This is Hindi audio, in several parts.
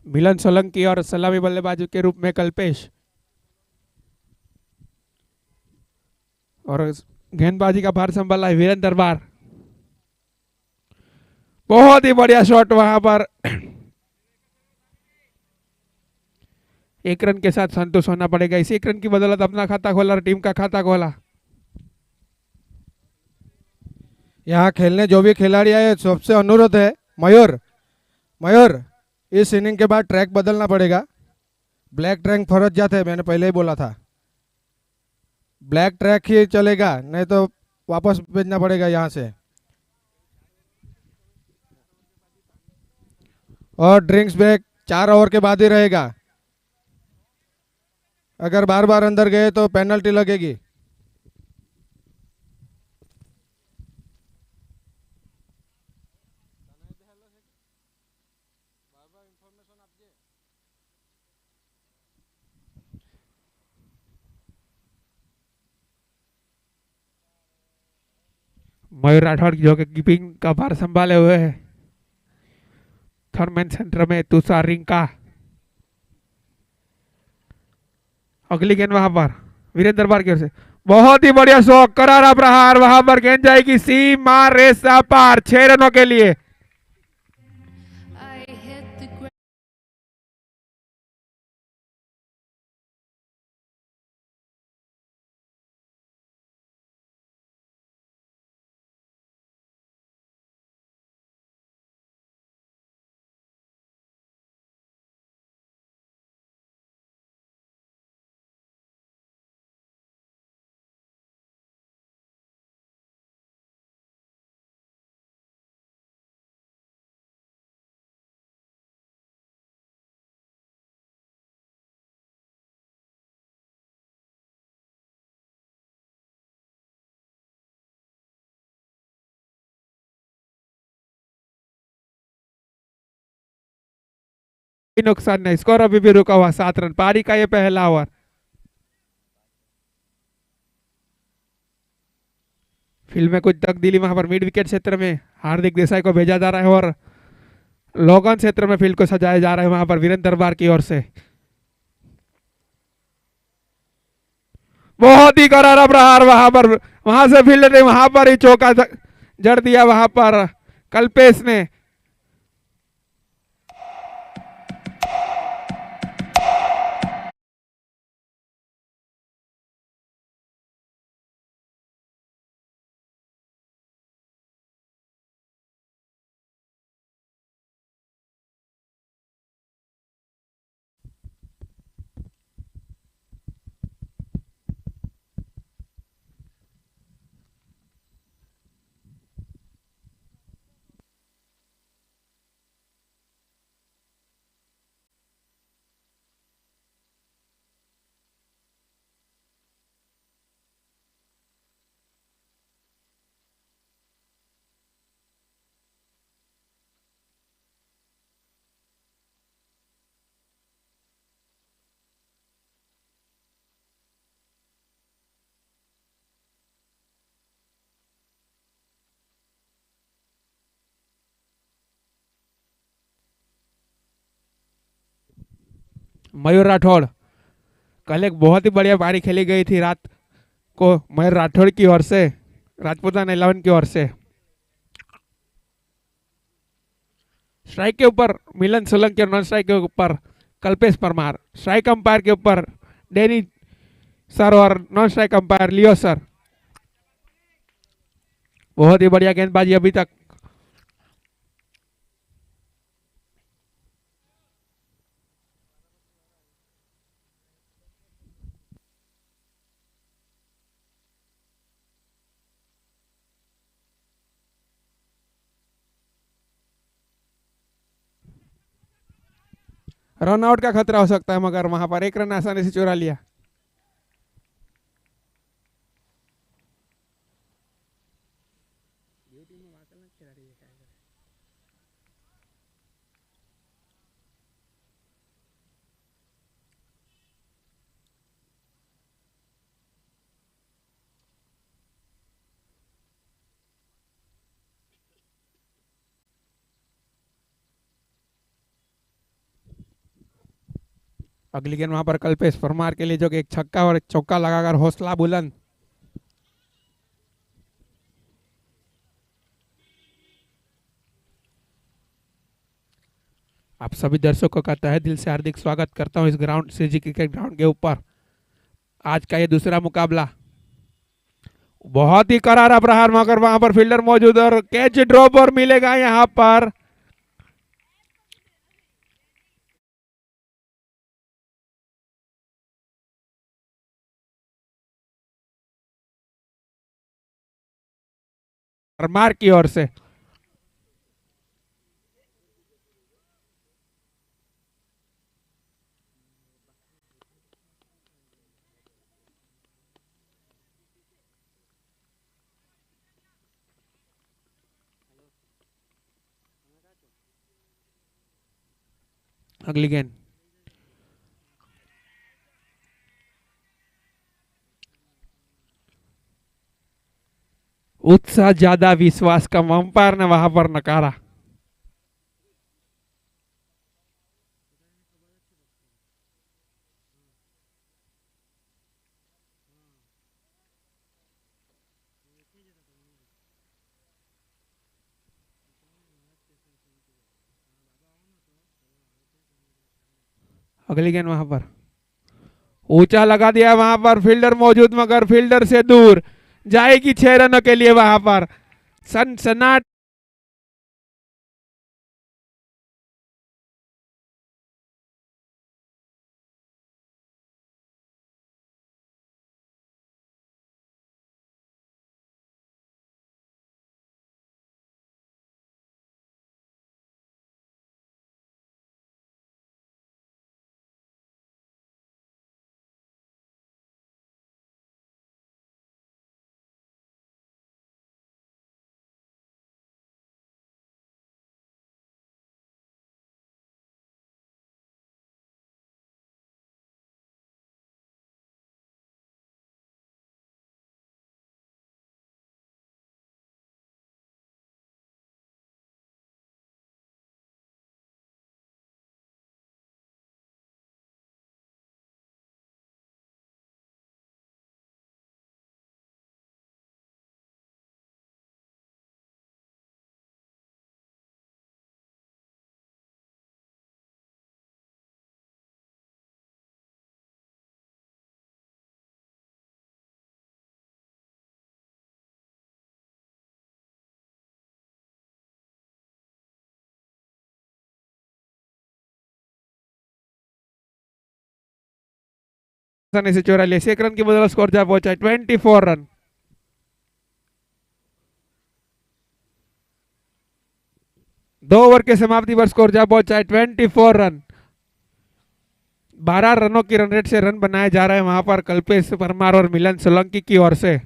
मिलन सोलंकी और सलामी बल्लेबाज के रूप में कल्पेश, और गेंदबाजी का भार संभाला है वीरेंद्र दरबार। बहुत ही बढ़िया शॉट वहां पर। एक रन के साथ संतोष होना पड़ेगा, इसी एक रन की बदौलत अपना खाता खोला और टीम का खाता खोला। यहाँ खेलने जो भी खिलाड़ी आए सबसे अनुरोध है, मयूर मयूर इस इनिंग के बाद ट्रैक बदलना पड़ेगा। ब्लैक ट्रैक फर्जियात है, मैंने पहले ही बोला था। ब्लैक ट्रैक ही चलेगा, नहीं तो वापस भेजना पड़ेगा यहाँ से। और ड्रिंक्स ब्रेक 4 ओवर के बाद ही रहेगा। अगर बार बार अंदर गए तो पेनल्टी लगेगी। मयूर राठौड़ जो कि कीपिंग का भार संभाले हुए है। थर्ड सेंटर में तुषार रिंका। अगली गेंद वहां पर वीरेंद्र दरबार की ओर से बहुत ही बढ़िया शॉट, करारा प्रहार, वहां पर गेंद जाएगी सीमा रेसा पार 6 रनों के लिए। नुकसान नहीं, स्कोर अभी भी रुका हुआ 7 रन, पारी का ये पहला ओवर। फील्ड में कुछ तब्दीली वहां पर मिड विकेट क्षेत्र में हार्दिक देसाई को भेजा जा रहा है और लोगन क्षेत्र में फील्ड को सजाया जा रहा है वहां पर वीरेंद्र दरबार की ओर से। बहुत ही करारा प्रहार वहां पर, वहां से फील्ड ने वहां पर ही चौका जड़ दिया वहां पर कल्पेश ने। मयूर राठौड़, कल एक बहुत ही बढ़िया पारी खेली गई थी रात को मयूर राठौड़ की ओर से, राजपूताना 11 की ओर से। स्ट्राइक के ऊपर मिलन सोलंकी और नॉन स्ट्राइक के ऊपर कल्पेश परमार, स्ट्राइक अंपायर के ऊपर डेनी सर और नॉन स्ट्राइक अंपायर लियो सर। बहुत ही बढ़िया गेंदबाजी अभी तक। रन आउट का खतरा हो सकता है मगर वहां पर एक रन आसानी से चुरा लिया। अगली गेंद वहां पर कल्पेश परमार के लिए, जो कि एक छक्का और एक चौका लगाकर हौसला बुलंद। आप सभी दर्शकों का तहे दिल से हार्दिक स्वागत करता हूं इस ग्राउंड सीजी क्रिकेट ग्राउंड के ऊपर। आज का ये दूसरा मुकाबला बहुत ही करारा प्रहार, मगर वहां पर फील्डर मौजूद और कैच ड्रॉप और मिलेगा यहां पर परमार की ओर से। अगली गेंद उत्साह ज्यादा विश्वास कम, अंपायर ने वहां पर नकारा। अगली गेंद वहां पर ऊंचा लगा दिया, वहां पर फील्डर मौजूद, मगर फील्डर से दूर जाएगी 6 रनों के लिए वहां पर सनसनाट। से 44, 1 रन की बदौलत स्कोर जा पहुंचा 24 रन। 2 ओवर के समाप्ति पर स्कोर जा पहुंचा है 24 रन। 12 रनों की रन रेट से रन बनाए जा रहे हैं वहां पर कल्पेश परमार और मिलन सोलंकी की ओर से।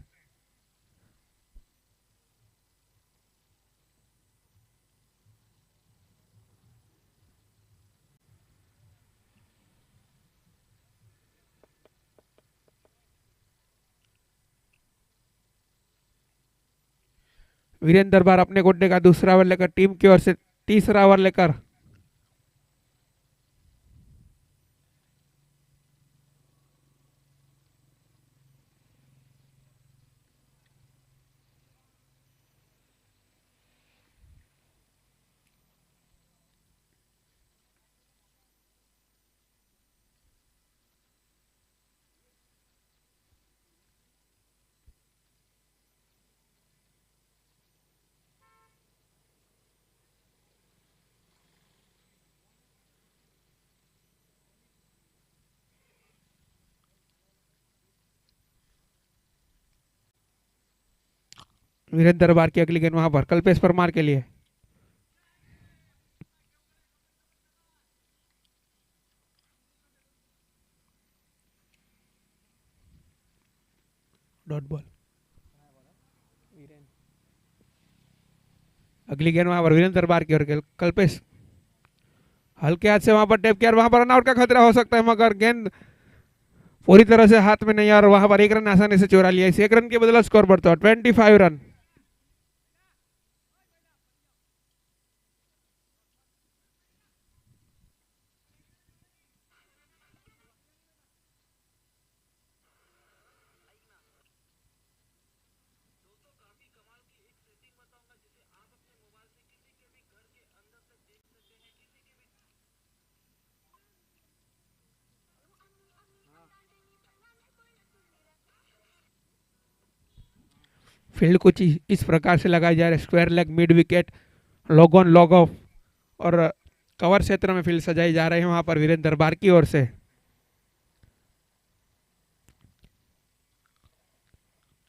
वीरेंद्र दरबार अपने गोड्डे का दूसरा ओवर लेकर टीम की ओर से तीसरा ओवर लेकर वीरेंद्र दरबार की अगली गेंद वहां पर कल्पेश परमार के लिए। Dot ball. अगली गेंद वहां पर वीरेंद्र दरबार की ओर कल्पेश हल्के हाथ से वहां पर टैप किया, वहां पर रनआउट का खतरा हो सकता है, मगर गेंद पूरी तरह से हाथ में नहीं आ, और वहां पर 1 रन आसानी से चुरा लिया। इस 1 रन के बदला स्कोर बढ़ता है 25 रन। फील्ड कुछ इस प्रकार से लगाई जा रही है। Square leg, mid wicket, log on, log of और कवर क्षेत्र में फील्ड सजाई जा रही है वहां पर वीरेंद्र दरबार की ओर से।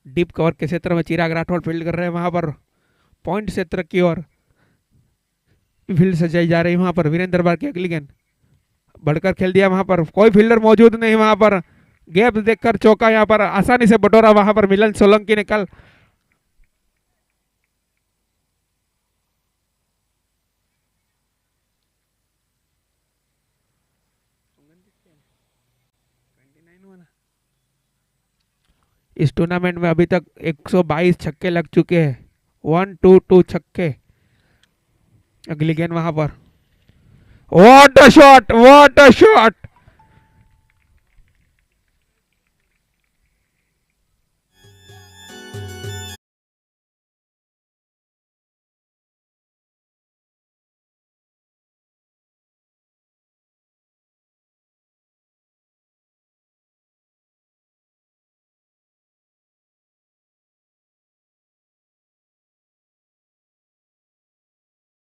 डीप कवर के क्षेत्र में चिराग राठौड़ फील्ड कर रहे हैं, वहां पर पॉइंट क्षेत्र की ओर फील्ड सजाई जा रही है। वहां पर वीरेंद्र दरबार की अगली गेंद बढ़कर खेल दिया, वहां पर कोई फील्डर मौजूद नहीं, वहां पर गैप देखकर चौका यहां पर आसानी से बटोरा, वहां पर मिलन सोलंकी ने कल इस टूर्नामेंट में अभी तक 122 छक्के लग चुके हैं, 1-2 छक्के। अगली गेंद वहां पर, what a shot, what a shot.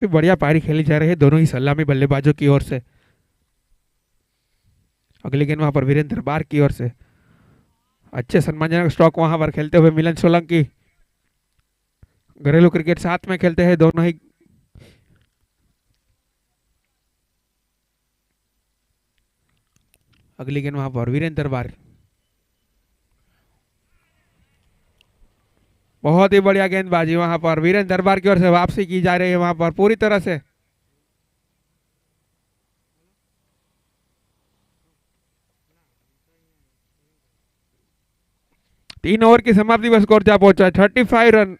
बढ़िया पारी खेली जा रही है दोनों ही सलामी बल्लेबाजों की ओर से। अगली गेंद वहां पर वीरेंद्र दरबार की ओर से, अच्छे सम्मानजनक स्ट्रोक वहां पर खेलते हुए मिलन सोलंकी। घरेलू क्रिकेट साथ में खेलते हैं दोनों ही। अगली गेंद वहां पर वीरेंद्र दरबार, बहुत ही बढ़िया गेंदबाजी वहां पर वीरेंद्र दरबार की ओर से वापसी की जा रही है वहां पर पूरी तरह से। 3 ओवर की समाप्ति पर स्कोर जा पहुंचा है 35 रन।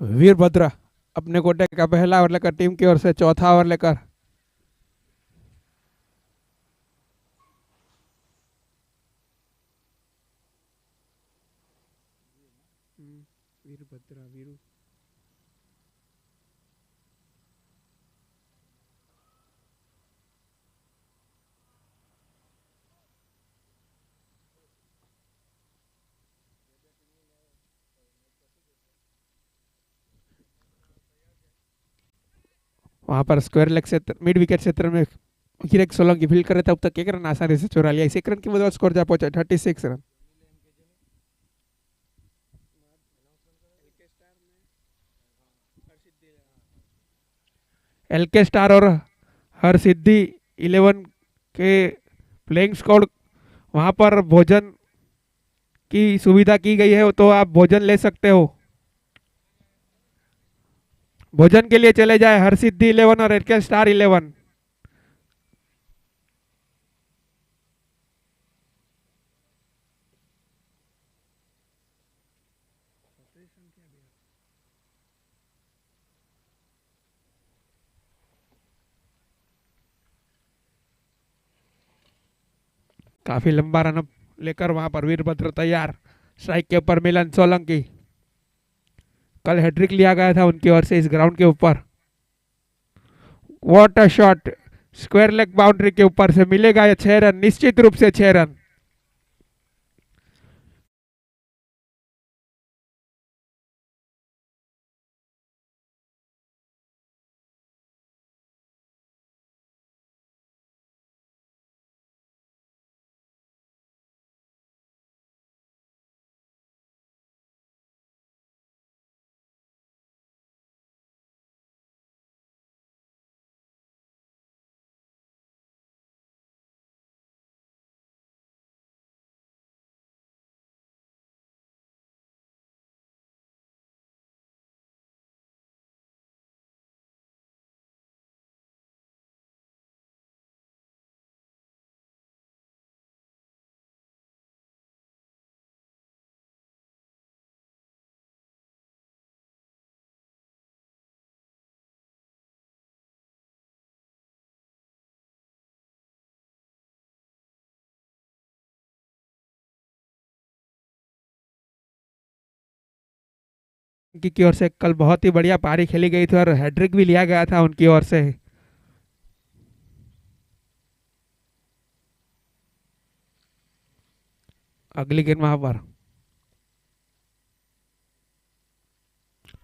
वीरभद्र अपने कोटे का पहला ओवर लेकर टीम की ओर से चौथा ओवर लेकर वीरभद्र वीरू वहां पर स्क्वायर लेग क्षेत्र, मिड विकेट क्षेत्र में हीरेक सोलंकी फील्ड कर रहे थे, तब तक 1 रन आसानी से चुरा लिया। इस 1 रन की बदौलत स्कोर जा पहुंचा 36 रन। एलके स्टार और हर सिद्धि 11 के प्लेइंग स्क्वाड वहां पर भोजन की सुविधा की गई है, तो आप भोजन ले सकते हो। भोजन के लिए चले जाए हर सिद्धि 11 और एलके स्टार 11। काफी लंबा रन लेकर वहां पर वीरभद्र तैयार। स्ट्राइक के ऊपर मिलन सोलंकी, कल हैट्रिक लिया गया था उनकी ओर से इस ग्राउंड के ऊपर। What a shot, square leg boundary के ऊपर से मिलेगा ये 6 रन, निश्चित रूप से 6 रन। की ओर से कल बहुत ही बढ़िया पारी खेली गई थी और हैट्रिक भी लिया गया था उनकी ओर से। अगली गेंद वहां पर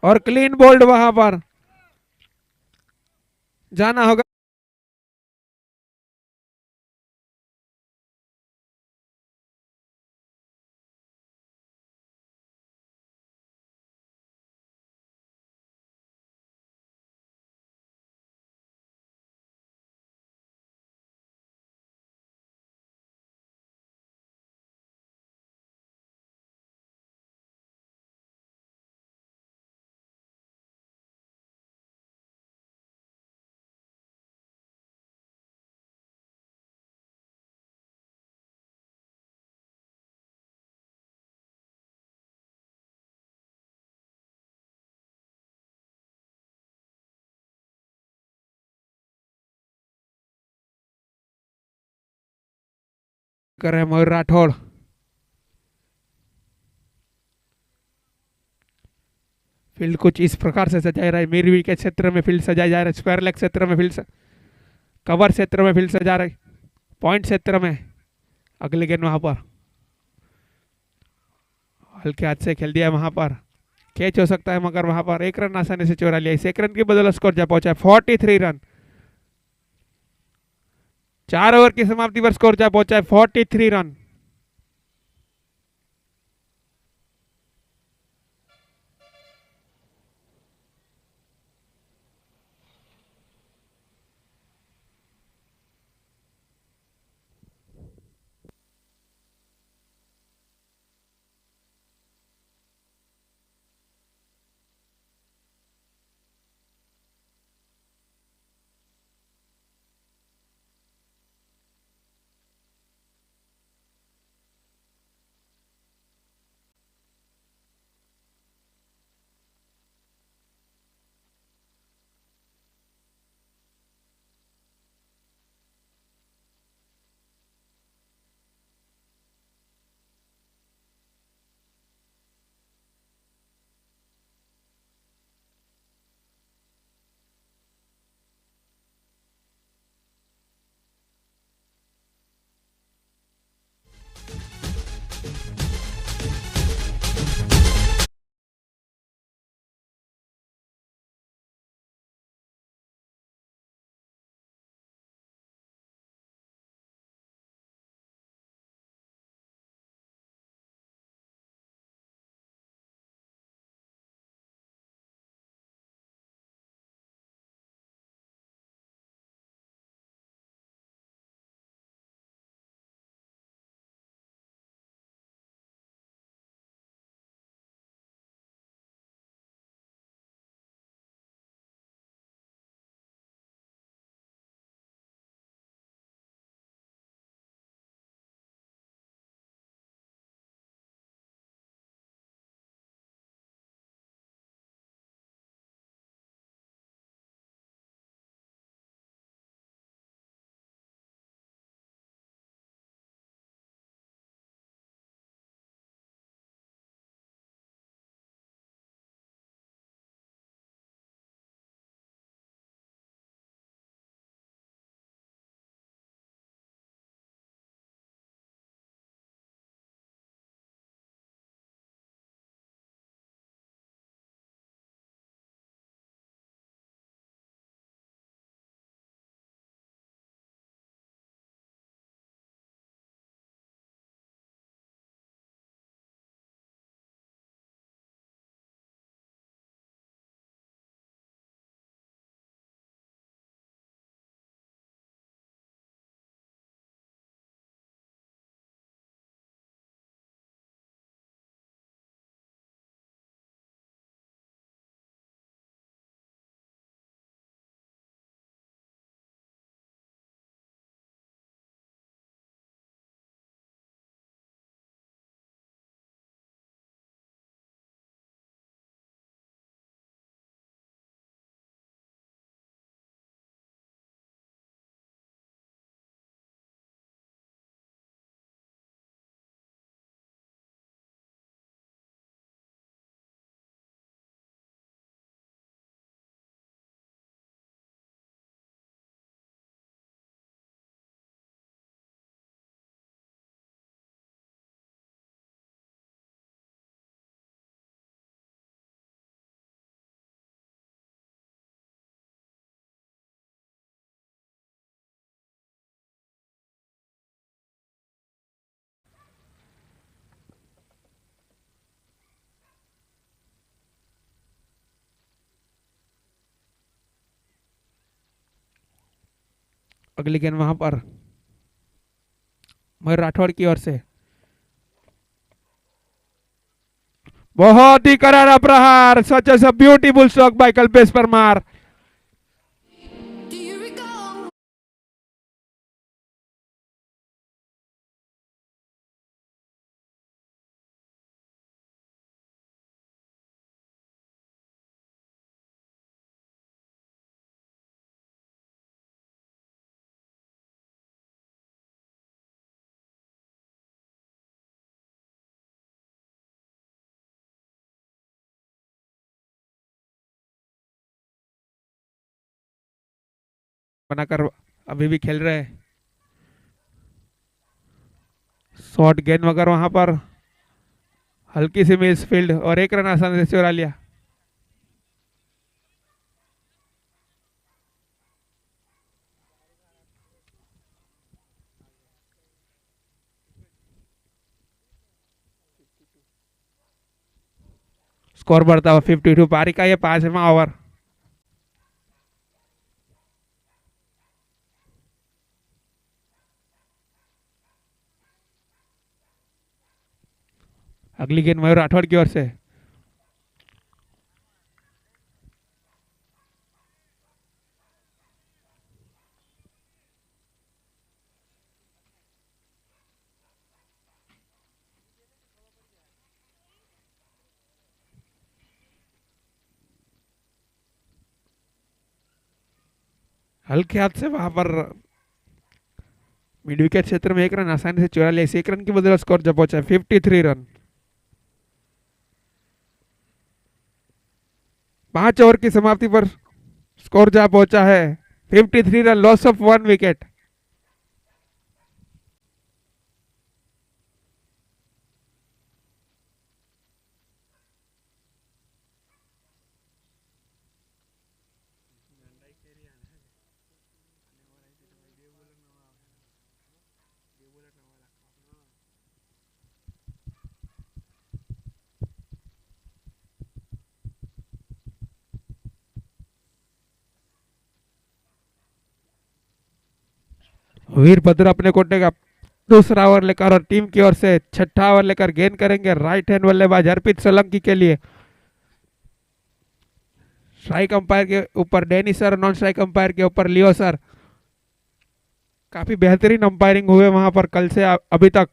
और क्लीन बोल्ड वहां पर जाना होगा। कर रहे हैं मयूर राठौड़। फील्ड कुछ इस प्रकार से सजाया रहा है, मिड के क्षेत्र में फील्ड सजाया जा रहा है, स्क्वायर लेग क्षेत्र में फील्ड, कवर क्षेत्र में फील्ड सजा रहा है, पॉइंट क्षेत्र में। अगली गेंद वहां पर हल्के हाथ से खेल दिया है, वहां पर कैच हो सकता है मगर वहां पर एक रन आसानी से चुरा लिया। इस एक रन की बदौलत स्कोर जा पहुंचा है 43 रन। 4 ओवर की समाप्ति पर स्कोर जा पहुंचा है 43 रन। अगली गेंद वहां पर मयूर राठौड़ की ओर से, बहुत ही करारा प्रहार, such as a beautiful stroke by Kalpesh Parmar. बनाकर अभी भी खेल रहे हैं, शॉर्ट गेंद मगर वहां पर हल्की सी मिस फील्ड और एक रन आसानी से चुरा लिया। स्कोर बढ़ता हुआ 52, पारी का ये 5वां ओवर। अगली गेंद मयूर राठौड़ की ओर से, हल्के हाथ से वहां पर मिड विकेट क्षेत्र में एक रन आसानी से चुरा लिया। इस एक रन की बदले स्कोर जब पहुंचा 53 रन। 5 ओवर की समाप्ति पर स्कोर जा पहुंचा है 53 run, loss of 1 wicket. Virbhadra अपने कोटे का दूसरा ओवर लेकर और टीम की ओर से छठा ओवर लेकर गेंद करेंगे राइट हैंड बल्लेबाज अर्पित सोलंकी के लिए। स्ट्राइक अंपायर के ऊपर Danny sir, non strike umpire के ऊपर लियो सर। काफी बेहतरीन अंपायरिंग हुए वहां पर कल से अभी तक।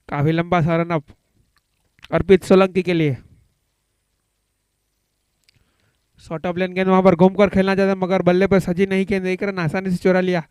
काफी लंबा सा रन अप अर्पित सोलंकी के लिए। शॉर्ट ऑफ लेन गेंद वहां पर घूमकर खेलना चाहता मगर बल्ले पर सजी नहीं, गेंद एक रन आसानी से चुरा लिया।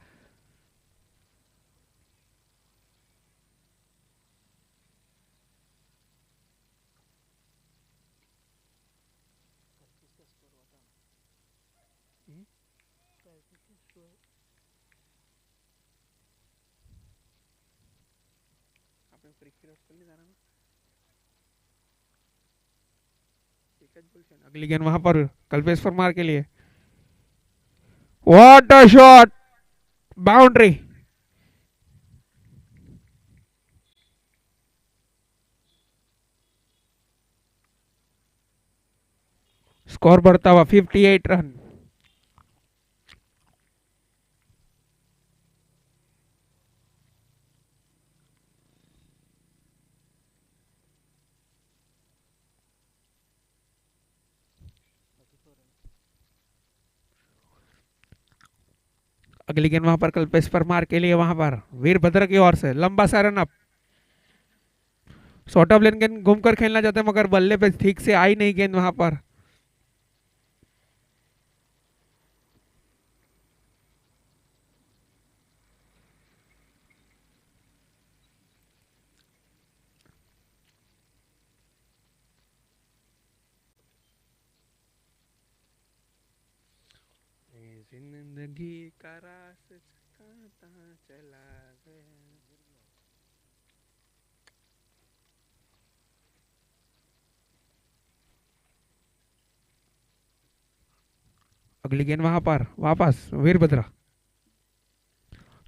अगली गेंद वहां पर कल्पेश परमार के लिए, what a shot, boundary. Score बढ़ता हुआ 58 रन। अगली गेंद वहां पर कल्पेश परमार के लिए, वहां पर वीरभद्र की ओर से लंबा सा रन अप। शॉर्ट ऑफ लेन गेंद घूमकर खेलना चाहते हैं मगर बल्ले पे ठीक से आई नहीं गेंद वहां पर। जिंदगी का रास्ता चला गया। अगली गेंद वहां पर वापस वीरभद्र,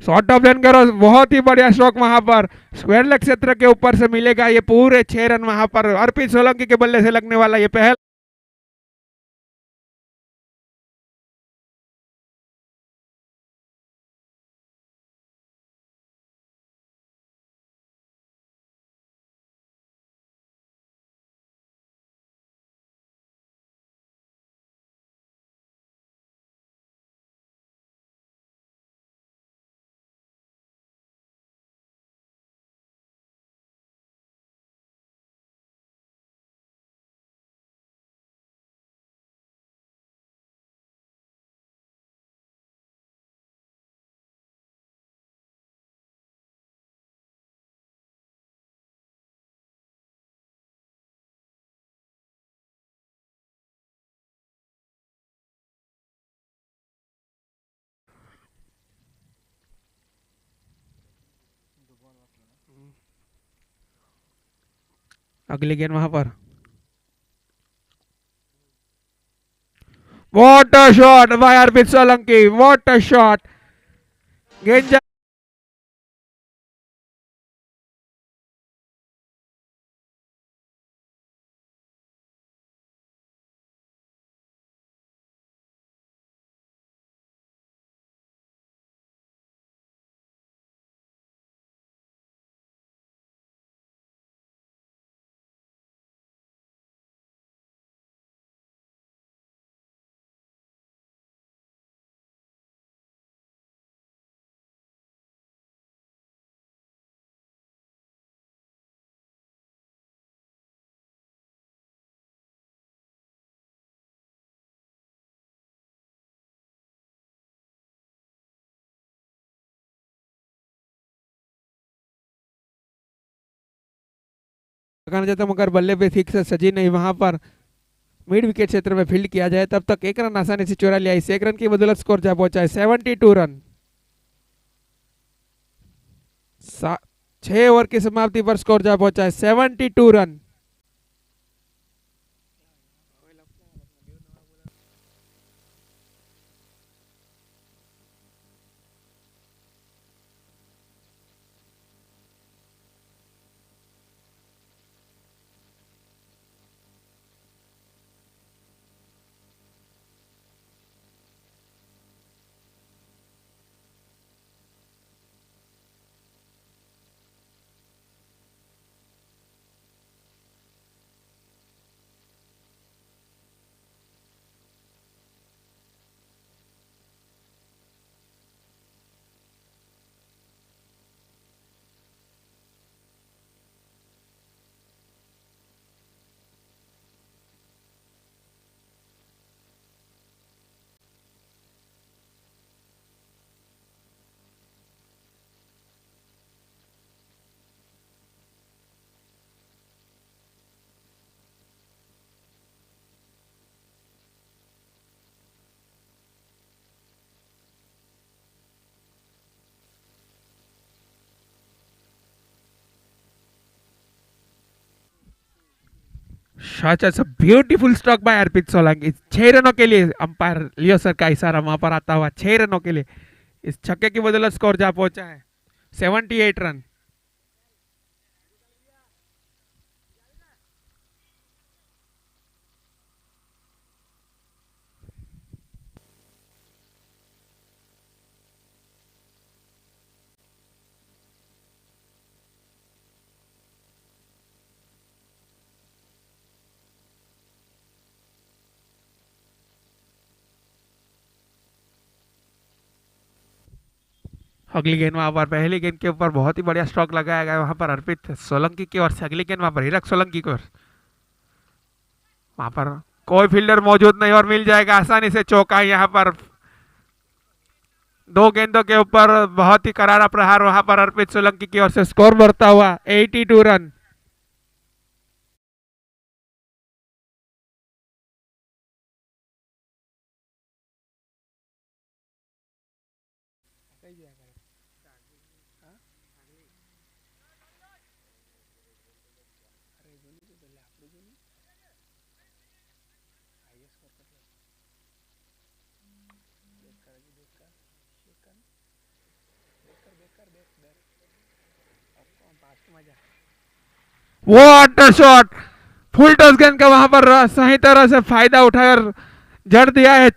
शॉर्ट ऑफ लेन करो, बहुत ही बढ़िया स्ट्रोक वहां पर स्क्वायर लेग क्षेत्र के ऊपर से मिलेगा ये पूरे 6 रन वहां पर अर्पित सोलंकी के बल्ले से लगने वाला ये पहल। अगली गेंद वहां पर, what a shot bye Arpit Solanki, what a shot. गेंद लगाना चाहता हूं मगर बल्ले पे ठीक से सजी नहीं वहां पर मिड विकेट क्षेत्र में फील्ड किया जाए तब तक 1 रन आसानी से चुरा लिया। इस 1 रन की बदौलत स्कोर जा पहुंचा है 72 रन। 6 ओवर की समाप्ति पर स्कोर जा पहुंचा है 72 run. Such as a beautiful stroke by अर्पित सोलंकी। 6 रनों के लिए अंपायर लियो सर का इशारा वहां पर आता हुआ 6 रनों के लिए इस छक्के की बदौलत स्कोर जा पहुंचा है 78 रन। अगली गेंद वहां पर पहली गेंद के ऊपर बहुत ही बढ़िया स्ट्रोक लगाया गया वहां पर अर्पित सोलंकी की ओर से। अगली गेंद वहां पर हीरक सोलंकी की ओर, वहां पर कोई फील्डर मौजूद नहीं और मिल जाएगा आसानी से चौका। यहाँ पर 2 गेंदों के ऊपर बहुत ही करारा प्रहार वहां पर अर्पित सोलंकी की ओर से। स्कोर बढ़ता हुआ 82 run. What a shot! Full toss गेंद का वहां पर सही तरह से फायदा उठाकर जड़ दिया है।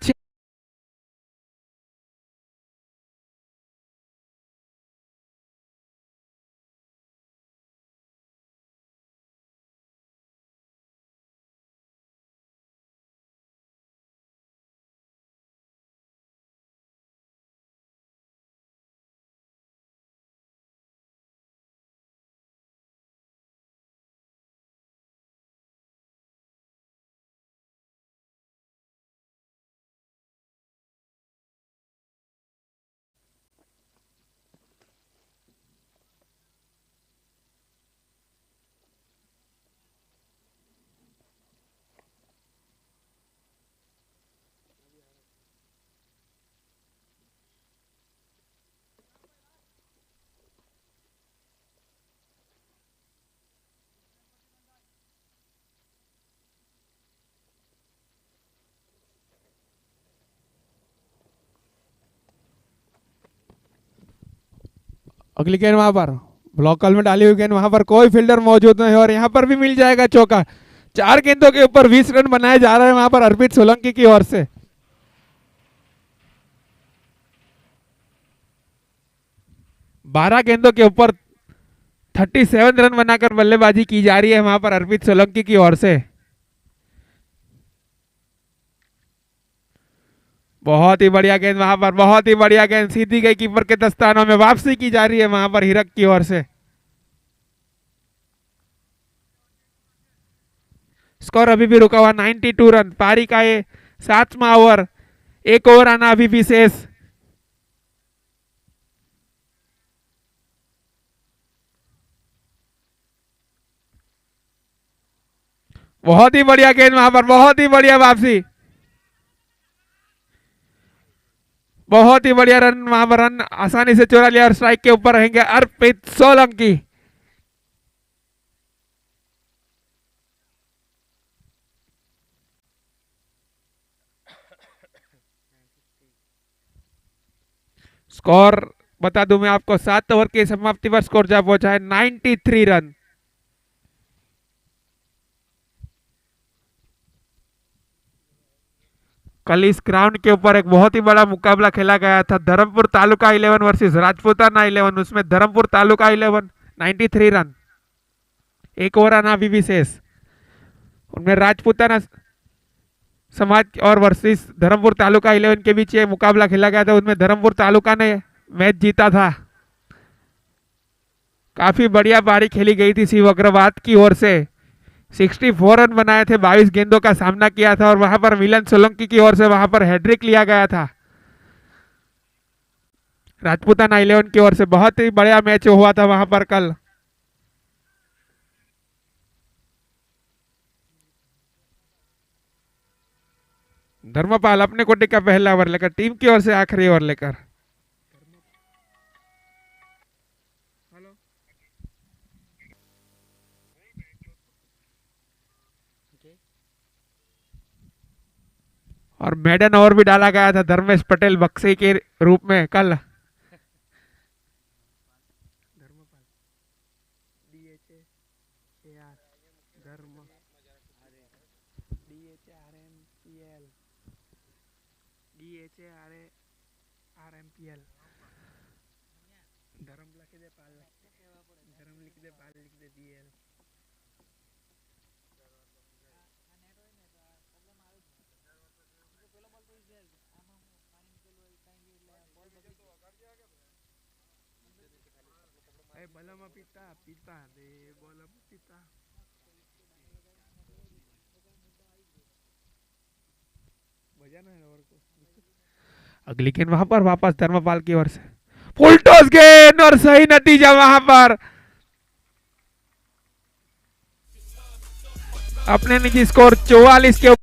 अगली गेंद वहां पर ब्लॉकल में डाली हुई गेंद, वहां पर कोई फील्डर मौजूद नहीं और यहां पर भी मिल जाएगा चौका। 4 गेंदों के ऊपर 20 रन बनाए जा रहे हैं वहां पर अर्पित सोलंकी की ओर से। 12 गेंदों के ऊपर 37 रन बनाकर बल्लेबाजी की जा रही है वहां पर अर्पित सोलंकी की ओर से। बहुत ही बढ़िया गेंद वहां पर, बहुत ही बढ़िया गेंद सीधी गई कीपर के दस्तानों में, वापसी की जा रही है वहां पर हिरक की ओर से। स्कोर अभी भी रुका हुआ 92 रन। पारी का ये 7वां ओवर, एक ओवर आना अभी भी शेष। बहुत ही बढ़िया गेंद वहां पर, बहुत ही बढ़िया वापसी, बहुत ही बढ़िया रन वहां पर, रन आसानी से चुरा लिया और स्ट्राइक के ऊपर रहेंगे अर्पित सोलंकी। स्कोर बता दूं मैं आपको, 7 ओवर की समाप्ति पर स्कोर जा पहुंचा है 93 रन। कल इस ग्राउंड के ऊपर एक बहुत ही बड़ा मुकाबला खेला गया था, धर्मपुर तालुका 11 वर्सेस राजपूताना 11। उसमें धर्मपुर तालुका 11 93 रन, एक ओवर आना अभी भी शेष। उनमें राजपूताना समाज और वर्सेस धर्मपुर तालुका 11 के बीच ये मुकाबला खेला गया था, उसमें धर्मपुर तालुका ने मैच जीता था। काफी बढ़िया पारी खेली गई थी शिव अग्रवाल की ओर से। 64 रन बनाए थे, 22 गेंदों का सामना किया था और वहां पर मिलन सोलंकी की ओर से वहां पर हैट्रिक लिया गया था। राजपूताना 11 की ओर से बहुत ही बढ़िया मैच हुआ था वहां पर कल। धर्मपाल अपने कोटि का पहला ओवर लेकर, टीम की ओर से आखिरी ओवर लेकर। और मेडन ओवर भी डाला गया था धर्मेश पटेल बक्सी के रूप में कल। अगली गेंद वहां पर वापस धर्मपाल की ओर से, फुल टॉस गेंद और सही नतीजा वहां पर। अपने निजी स्कोर 44 के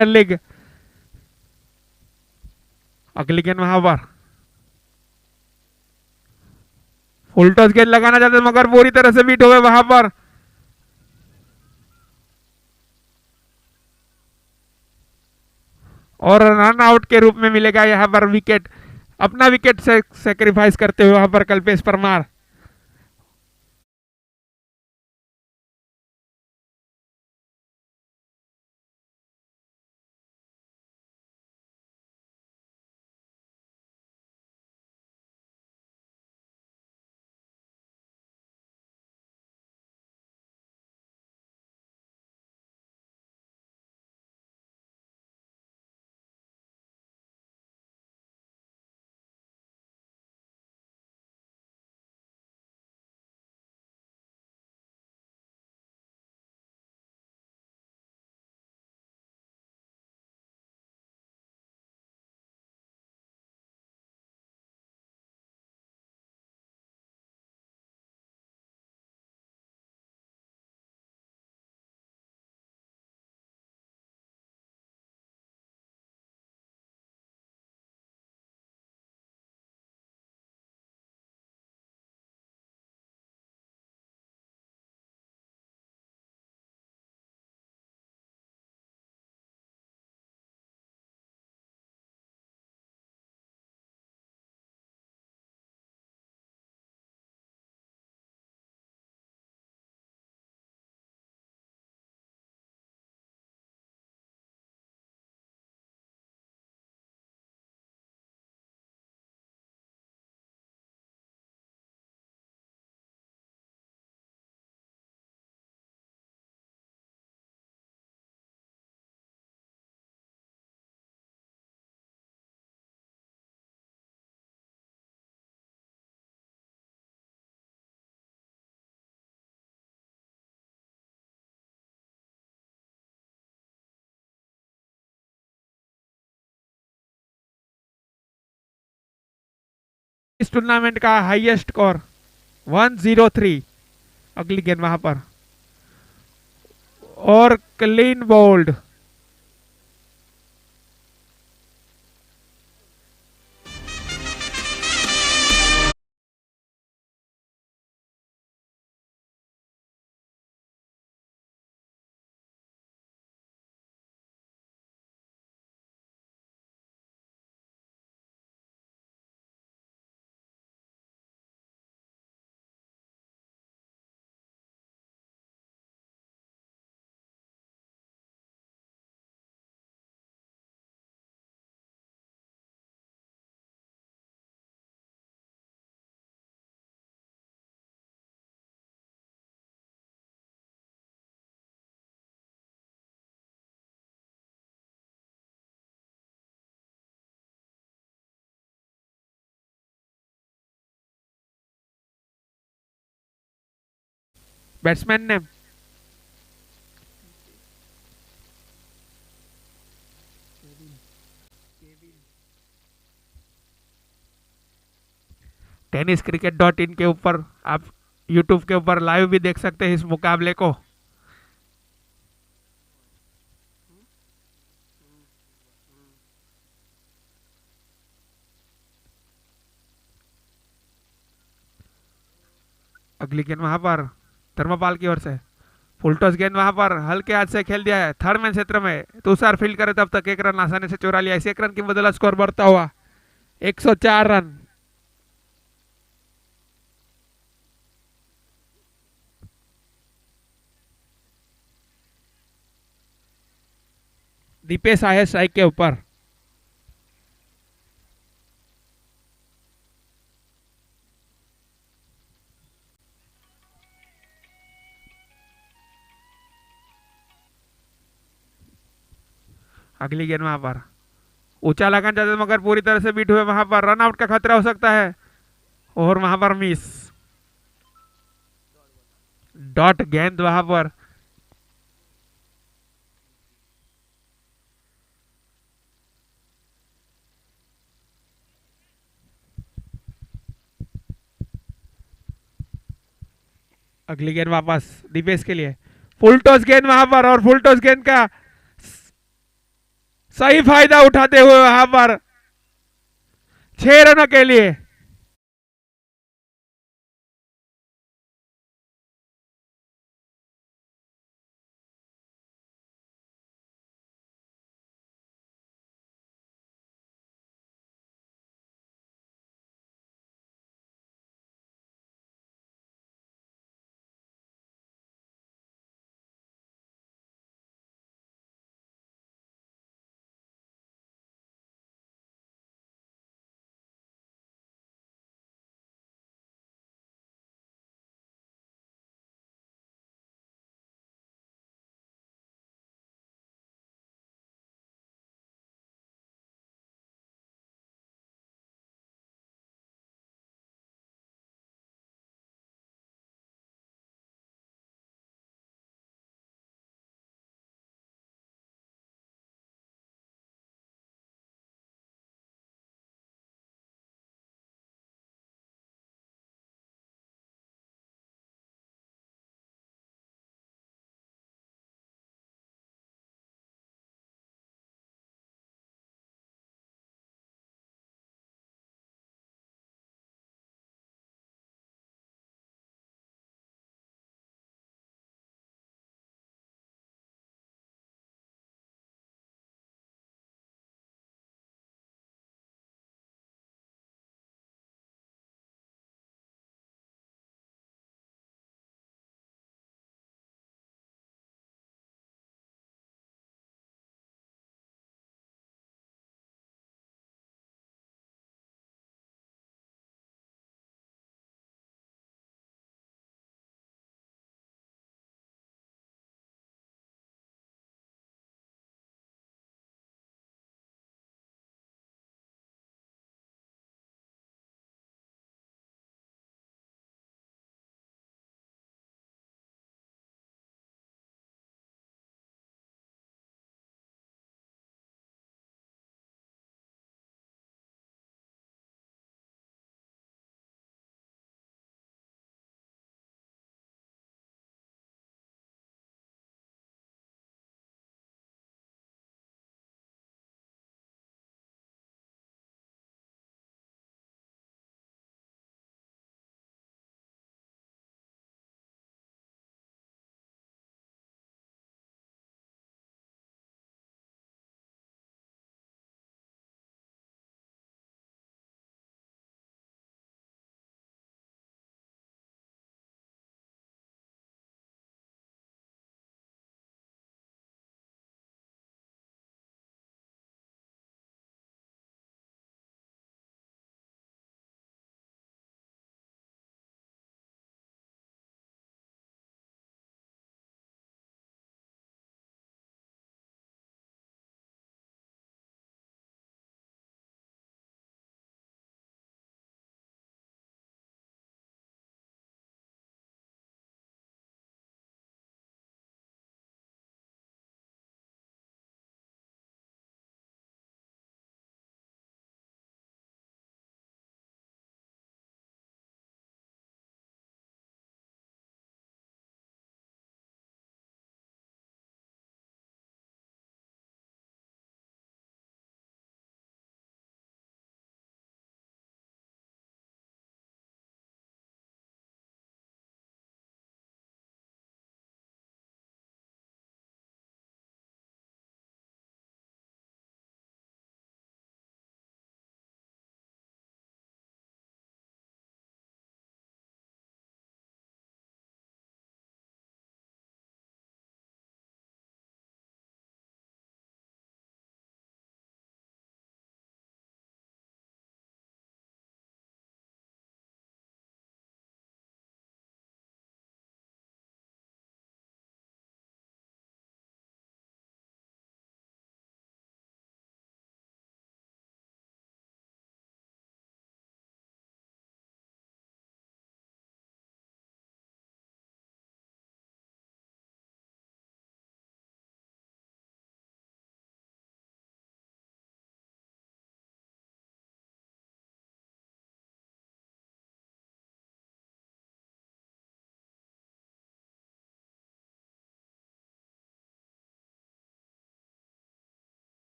लीग अगली गेंद वहां पर फुल टॉस गेंद लगाना चाहते मगर पूरी तरह से बीट हुए वहां पर। और रन आउट के रूप में मिलेगा यहां पर विकेट, अपना विकेट से सेक्रीफाइस करते हुए वहां पर कल्पेश परमार। इस टूर्नामेंट का हाईएस्ट स्कोर 103। अगली गेंद वहां पर और क्लीन बोल्ड। बैट्समैन ने टेनिस क्रिकेट .in के ऊपर आप यूट्यूब के ऊपर लाइव भी देख सकते हैं इस मुकाबले को। अगली गेंद वहां पर धर्मपाल की ओर से फुल टॉस गेंद वहां पर हल्के हाथ से खेल दिया है थर्ड मैन क्षेत्र में। तुषार फील्ड करे तब तक एक रन आसानी से चुरा लिया। इस एक रन की बदौलत स्कोर बढ़ता हुआ 104 रन। दीपेश आए स्ट्राइक के ऊपर। अगली गेंद वहां पर ऊंचा लगाना चाहते मगर पूरी तरह से बीट हुए वहां पर रन आउट का खतरा हो सकता है और वहां पर मिस। डॉट गेंद वहां पर अगली गेंद वापस दीपेश के लिए फुल टॉस गेंद वहां पर और फुल टॉस गेंद का सही फायदा उठाते हुए वहां पर 6 रनों के लिए।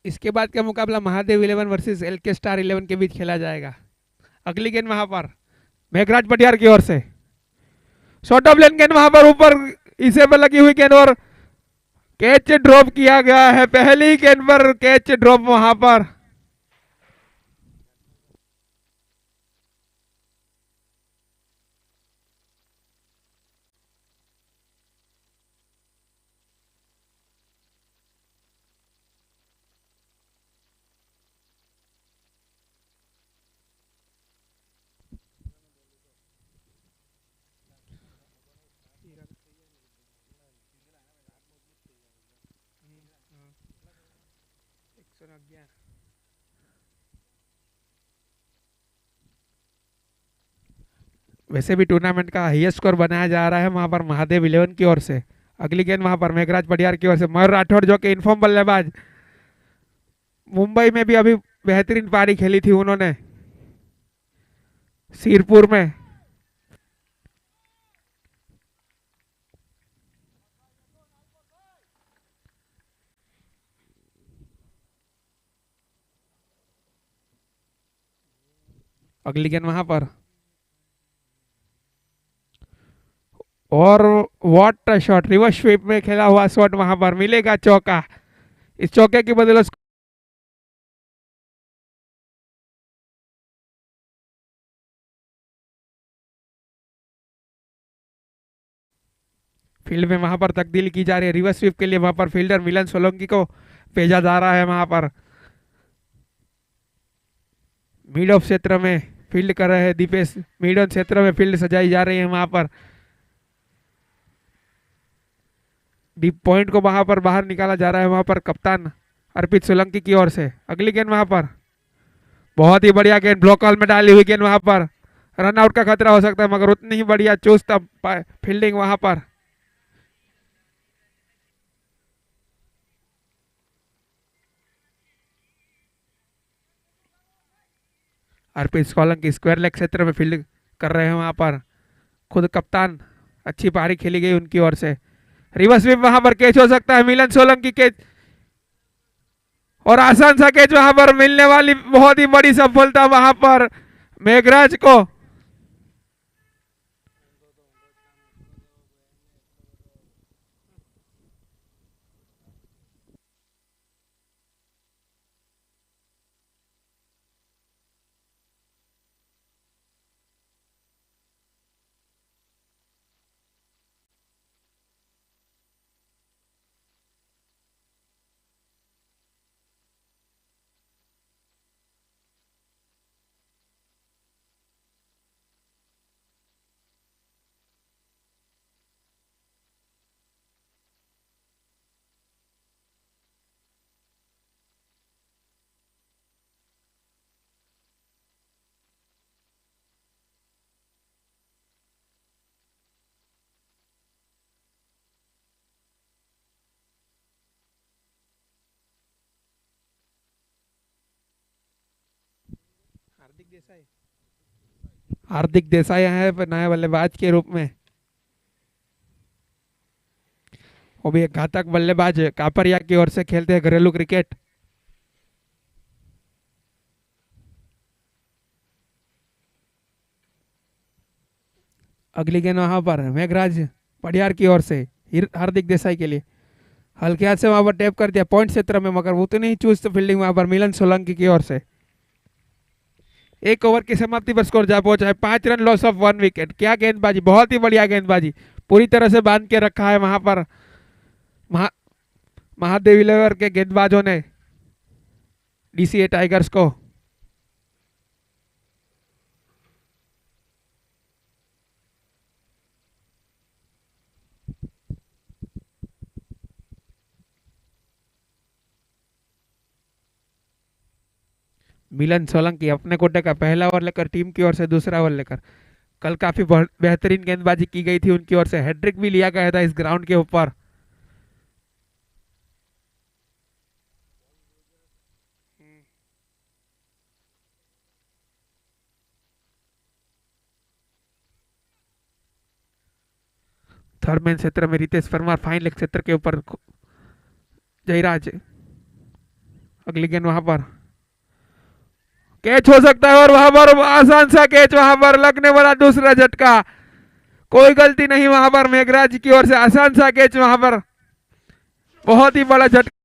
इसके बाद का मुकाबला महादेव 11 वर्सेस एलके स्टार 11 के बीच खेला जाएगा। अगली गेंद वहां पर मेघराज पटियार की ओर से शॉर्ट ऑफ लेन गेंद वहां पर ऊपर इसे पर लगी हुई गेंद और कैच ड्रॉप किया गया है। पहली गेंद पर कैच ड्रॉप वहां पर। वैसे भी टूर्नामेंट का हाईएस्ट स्कोर बनाया जा रहा है वहां पर महादेव 11 की ओर से। अगली गेंद वहां पर मेघराज पटियार की ओर से मयूर राठौड़ जो कि इनफॉर्म बल्लेबाज, मुंबई में भी अभी बेहतरीन पारी खेली थी उन्होंने सिरपुर में। अगली गेंद वहां पर और व्हाट शॉट, रिवर्स स्वीप में खेला हुआ शॉट वहां पर मिलेगा चौका। इस चौके की बदौलत फील्ड में वहां पर तब्दीली की जा रही है। रिवर्स स्वीप के लिए वहां पर फील्डर मिलन सोलंकी को भेजा जा रहा है। वहां पर मिड ऑफ क्षेत्र में फील्ड कर रहे हैं दीपेश, मिड ऑन क्षेत्र में फील्ड सजाई जा रही है। वहां पर डीप पॉइंट को वहां पर बाहर निकाला जा रहा है वहां पर कप्तान अर्पित सोलंकी की ओर से। अगली गेंद वहां पर बहुत ही बढ़िया गेंद, ब्लॉक हॉल में डाली हुई गेंद वहां पर रन आउट का खतरा हो सकता है मगर उतनी ही बढ़िया चुस्त फील्डिंग वहां पर। अर्पित सोलंकी स्क्वायर लेग क्षेत्र में फील्ड कर रहे हैं वहां पर खुद कप्तान। अच्छी पारी खेली गई उनकी ओर से। रिवर्स स्वीप वहां पर कैच हो सकता है, मिलन सोलंकी कैच और आसान सा कैच वहां पर मिलने वाली बहुत ही बड़ी सफलता वहां पर मेघराज को। हार्दिक देसाई है नए बल्लेबाज के रूप में, वो भी एक घातक बल्लेबाज कापरिया की ओर से खेलते हैं घरेलू क्रिकेट। अगली गेंद वहां पर मेघराज पटियार की ओर से हार्दिक देसाई के लिए हल्के हाथ से वहां पर टैप कर दिया पॉइंट क्षेत्र में मगर उतनी ही चुस्त फील्डिंग वहां पर मिलन सोलंकी की ओर से। एक ओवर की समाप्ति पर स्कोर जा पहुंचा है 5 रन, लॉस ऑफ 1 विकेट। क्या गेंदबाजी, बहुत ही बढ़िया गेंदबाजी, पूरी तरह से बांध के रखा है वहां पर महादेव इलेवर के गेंदबाजों ने डीसीए टाइगर्स को। मिलन सोलंकी अपने कोटे का पहला ओवर लेकर टीम की ओर से दूसरा ओवर लेकर, कल काफी बेहतरीन गेंदबाजी की गई थी उनकी ओर से, हैट्रिक भी लिया गया था इस ग्राउंड के ऊपर। थर्ड मैन क्षेत्र में रितेश परमार फाइन लेग क्षेत्र के ऊपर जयराज। अगली गेंद वहां पर कैच हो सकता है और वहां पर आसान सा कैच, वहां पर लगने वाला दूसरा झटका, कोई गलती नहीं वहां पर मेघराज की ओर से आसान सा कैच, वहां पर बहुत ही बड़ा झटका।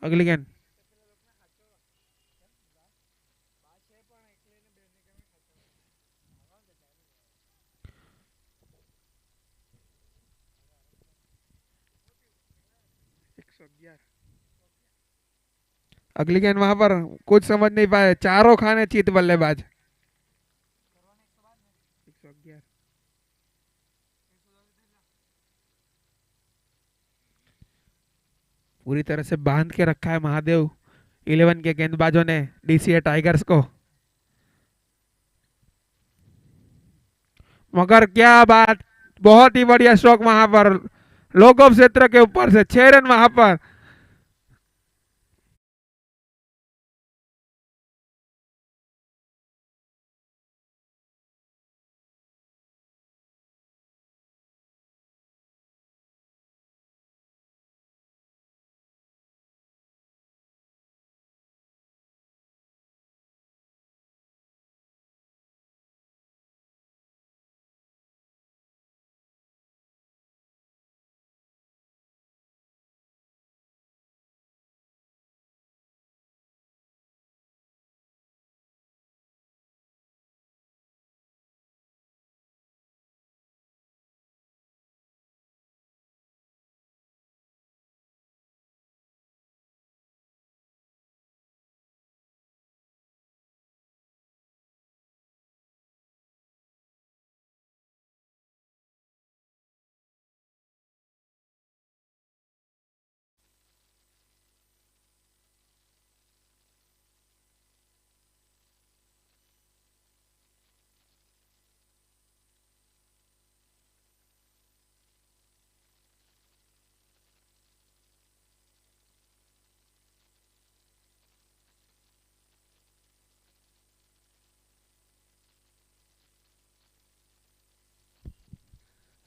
अगली गेंद अगली गेंद वहां पर कुछ समझ नहीं पाए, चारों खाने चित बल्लेबाज। पूरी तरह से बांध के रखा है महादेव 11 के गेंदबाजों ने डीसीए टाइगर्स को। मगर क्या बात, बहुत ही बढ़िया स्ट्रोक वहां पर, लोगों क्षेत्र के ऊपर से 6 रन वहां पर।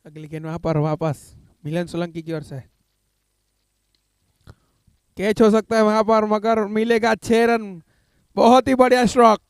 अगली गेंद वहां पर वापस मिलन सोलंकी की ओर से कैच हो सकता है वहां पर, मगर मिलेगा 6 रन, बहुत ही बढ़िया स्ट्रोक।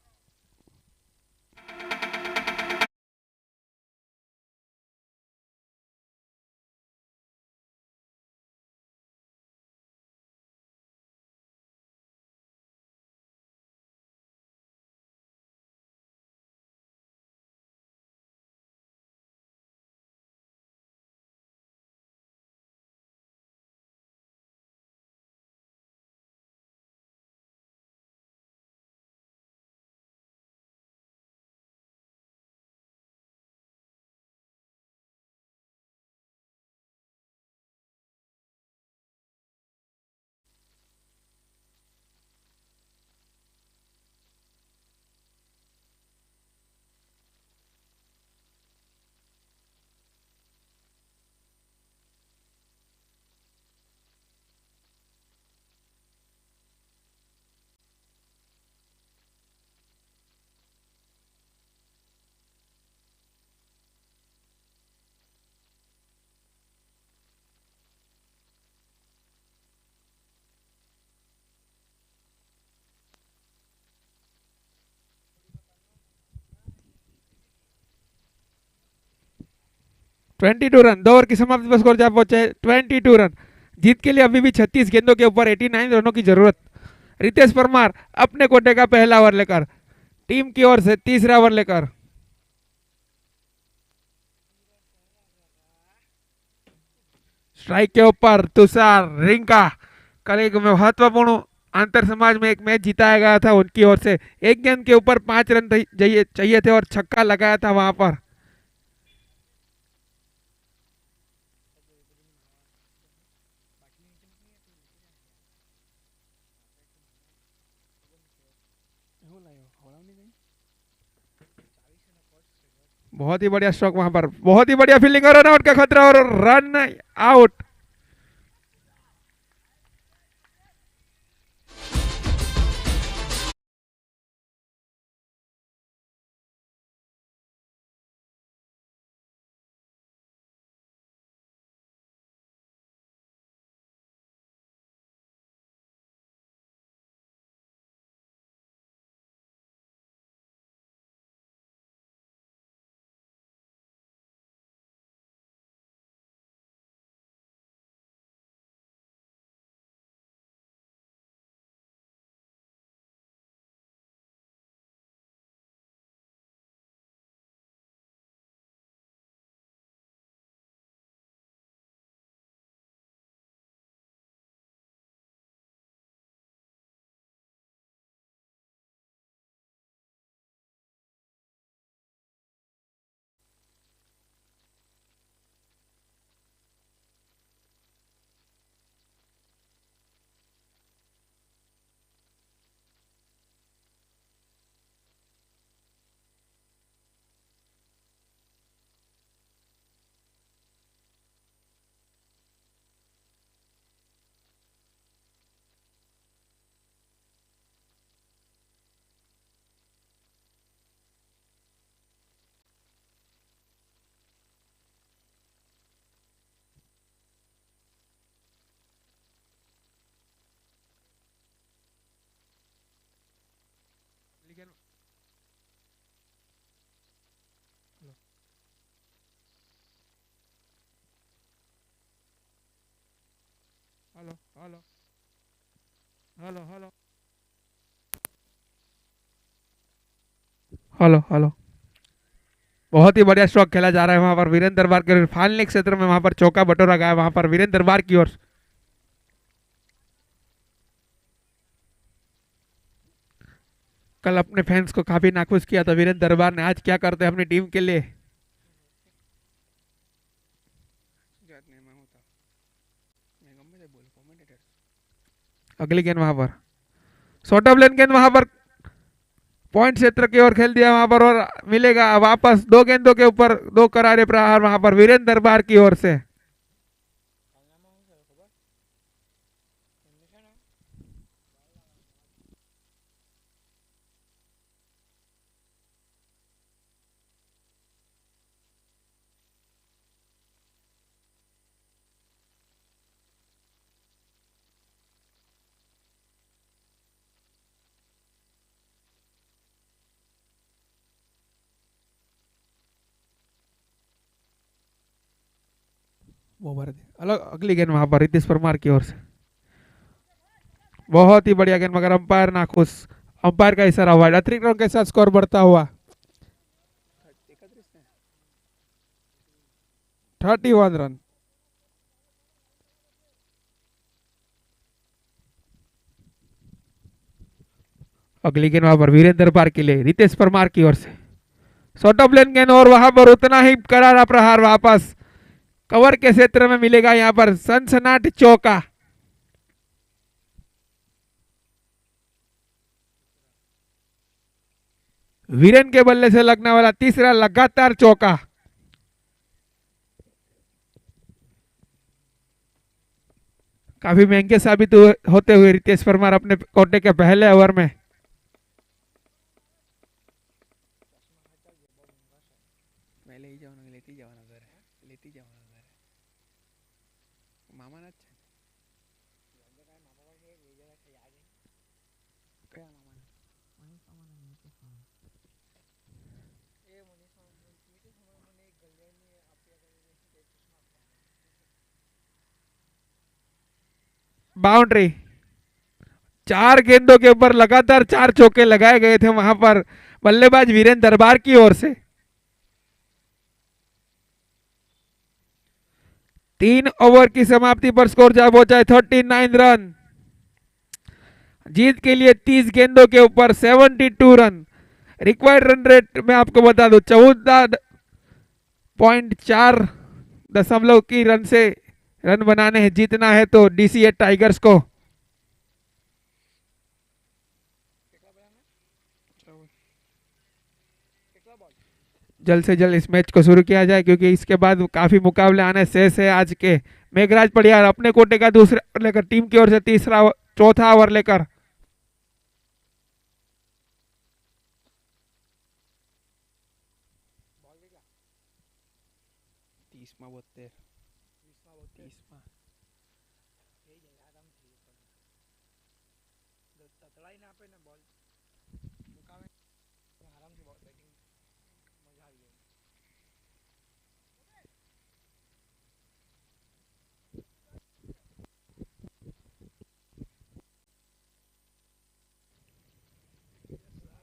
22 रन, 2 ओवर की समाप्ति पर स्कोर जा पहुंचे 22 रन। जीत के लिए अभी भी 36 गेंदों के ऊपर 89 रनों की जरूरत। रितेश परमार अपने कोटे का पहला ओवर लेकर, टीम की ओर से तीसरा ओवर लेकर। स्ट्राइक के ऊपर तुषार रिंका, कल एक महत्वपूर्ण अंतर समाज में एक मैच जिताया गया था उनकी ओर से। एक गेंद के ऊपर 5 रन चाहिए थे और छक्का लगाया था वहां पर। बहुत ही बढ़िया स्ट्रोक वहां पर, बहुत ही बढ़िया फील्डिंग और रन आउट का खतरा और run out. Hello hello hello hello hello hello. बहुत ही बढ़िया स्ट्रोक खेला जा रहा है वहां पर वीरेंद्र दरबार के फाइनल क्षेत्र में, वहां पर चौका बटोरा गया वहां पर वीरेंद्र दरबार की ओर। कल अपने फैंस को काफी नाखुश किया था वीरेंद्र दरबार ने, आज क्या करते हैं अपनी टीम के लिए। अगली गेंद वहां पर शॉर्ट ऑफ लेन गेंद वहां पर पॉइंट क्षेत्र की ओर खेल दिया वहां पर और मिलेगा वापस 2 गेंदों के ऊपर 2 करारे प्रहार वहां पर वीरेंद्र दरबार की ओर से। वो भर दे अलग। अगली गेंद वहां पर रितेश परमार की ओर से, बहुत ही बढ़िया गेंद मगर अंपायर नाखुश। अंपायर का इशारा हुआ, अतिरिक्त रन के साथ स्कोर बढ़ता हुआ 31 रन। अगली गेंद वहां पर वीरेंद्र दरबार के लिए रितेश परमार की ओर से शॉर्ट ऑफ लेन गेंद और वहां पर उतना ही करारा प्रहार वापस कवर के क्षेत्र में मिलेगा यहां पर सनसनाट चौका। वीरेन के बल्ले से लगने वाला तीसरा लगातार चौका। काफी महंगे साबित होते हुए रितेश परमार अपने कोटे के पहले ओवर में। बाउंड्री। 4 गेंदों के ऊपर लगातार 4 चौके लगाए गए थे वहां पर बल्लेबाज वीरेंद्र दरबार की ओर से। 3 ओवर की समाप्ति पर स्कोर जा पहुंचा है 39 रन। जीत के लिए 30 गेंदों के ऊपर 72 रन। रिक्वायर्ड रन रेट में आपको बता दूं 14.4 की रन से रन बनाने हैं, जीतना है तो डीसीए टाइगर्स को। जल्द से जल्द इस मैच को शुरू किया जाए क्योंकि इसके बाद काफी मुकाबले आने शेष है आज के। मेघराज पड़ियार अपने कोटे का दूसरा ओवर लेकर टीम की ओर से चौथा ओवर लेकर।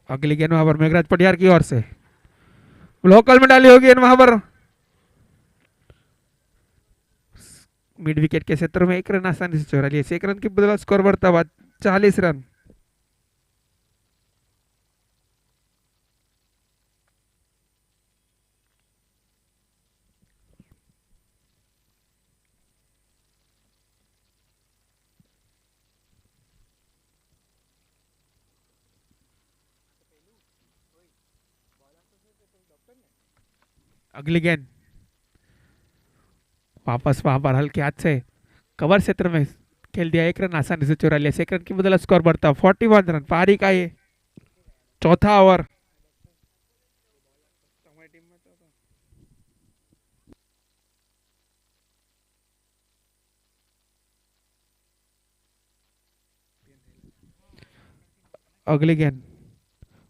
अगली गेंद वहां पर मेघराज पटियार की ओर से लोकल में डाली होगी वहां पर मिड विकेट के क्षेत्र में 1 रन आसानी से चौरा लिया। 1 रन की बदला स्कोर बढ़ता हुआ 40 रन। अगली गेंद वापस वहां पर हल्के हाथ से कवर क्षेत्र में खेल दिया। 1 रन आसानी से चुरा लिया। 1 रन की बदला स्कोर बढ़ता 41 रन। पारी का ये चौथा ओवर। अगली गेंद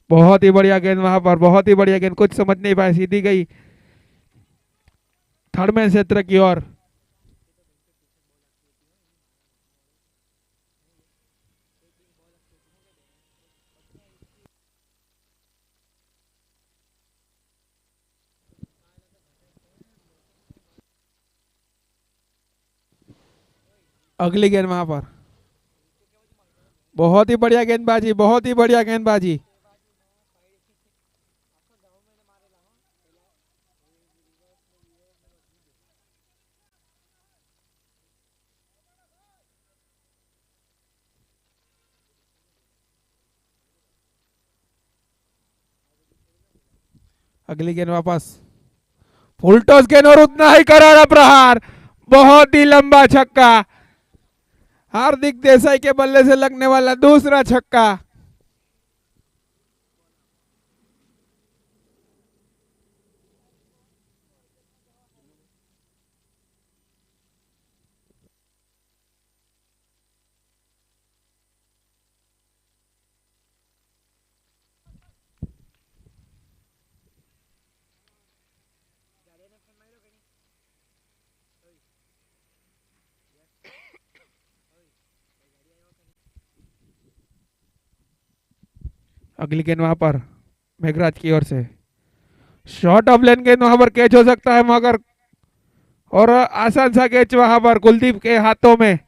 बहुत ही बढ़िया गेंद वहां पर, बहुत ही बढ़िया गेंद, कुछ समझ नहीं पाया, सीधी गई थर्ड मैन क्षेत्र की ओर। अगली गेंद वहां पर बहुत ही बढ़िया गेंदबाजी, बहुत ही बढ़िया गेंदबाजी। अगली गेंद वापस फुल टॉस गेंद और उतना ही करारा प्रहार। बहुत ही लंबा छक्का। हार्दिक देसाई के बल्ले से लगने वाला दूसरा छक्का। अगली गेंद वहां पर मेघराज की ओर से शॉर्ट ऑफ लेन गेंद वहां पर कैच हो सकता है मगर, और आसान सा कैच वहां पर कुलदीप के हाथों में।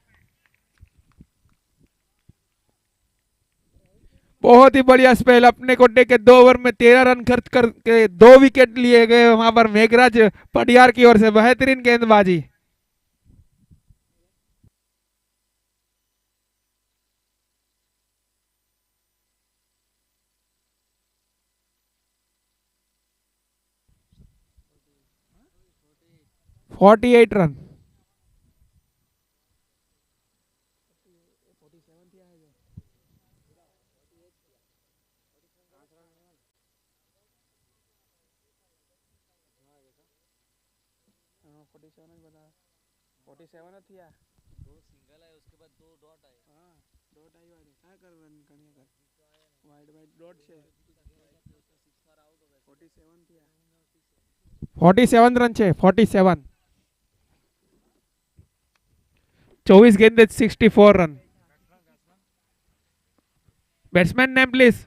बहुत ही बढ़िया स्पेल। अपने कोटे के 2 ओवर में 13 रन खर्च करके 2 विकेट लिए गए वहां पर मेघराज पटियार की ओर से। बेहतरीन गेंदबाजी। Forty 48 run. Forty seven run છે 47। 24 गेंदे 64 run. Batsman name please.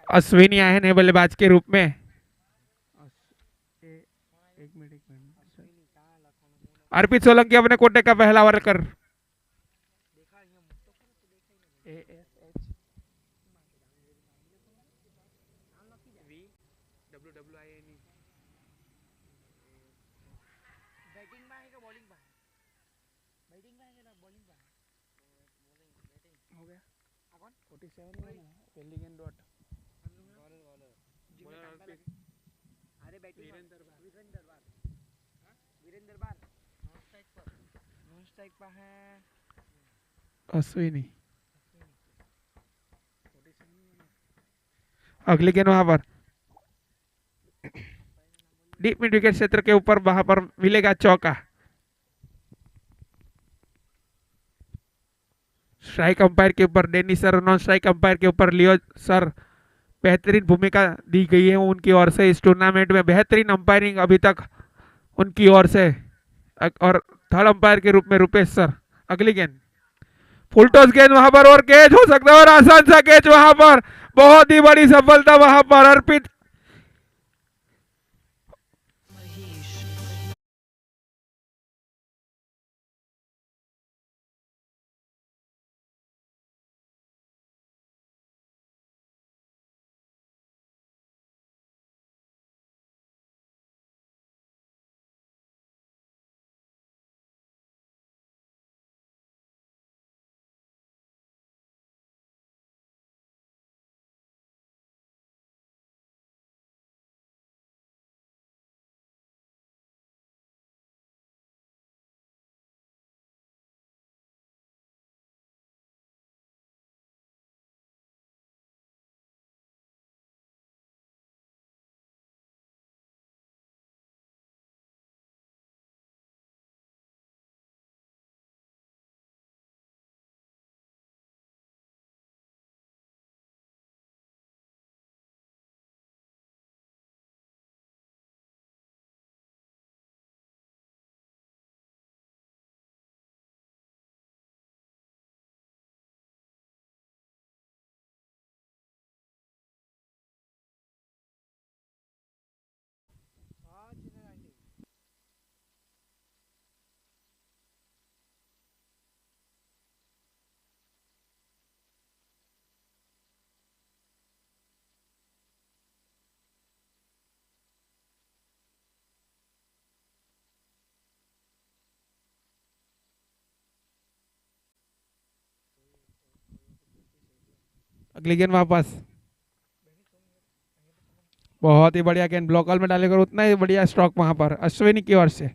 Ashwini आए हैं बल्लेबाज के रूप में। अर्पित सोलंकी अपने कोटे का पहला वर्कर। अश्विनी अगली गेंद वहां पर डीप मिड विकेट क्षेत्र के ऊपर, वहां पर मिलेगा चौका। स्ट्राइक अंपायर के ऊपर डेनी सर, नॉन स्ट्राइक अंपायर के ऊपर लियो सर। बेहतरीन भूमिका दी गई है उनकी ओर से इस टूर्नामेंट में। बेहतरीन अंपायरिंग अभी तक उनकी ओर से। और थर्ड अंपायर के रूप में रुपेश सर। अगली गेंद फुल टॉस गेंद वहां पर, और कैच हो सकता है, और आसान सा कैच वहां पर। बहुत ही बड़ी सफलता वहां पर अर्पित। अगली गेंद वापस। बहुत ही बढ़िया गेंद ब्लॉक में डालेकर, उतना ही बढ़िया स्ट्रोक वहां पर अश्विनी की ओर से।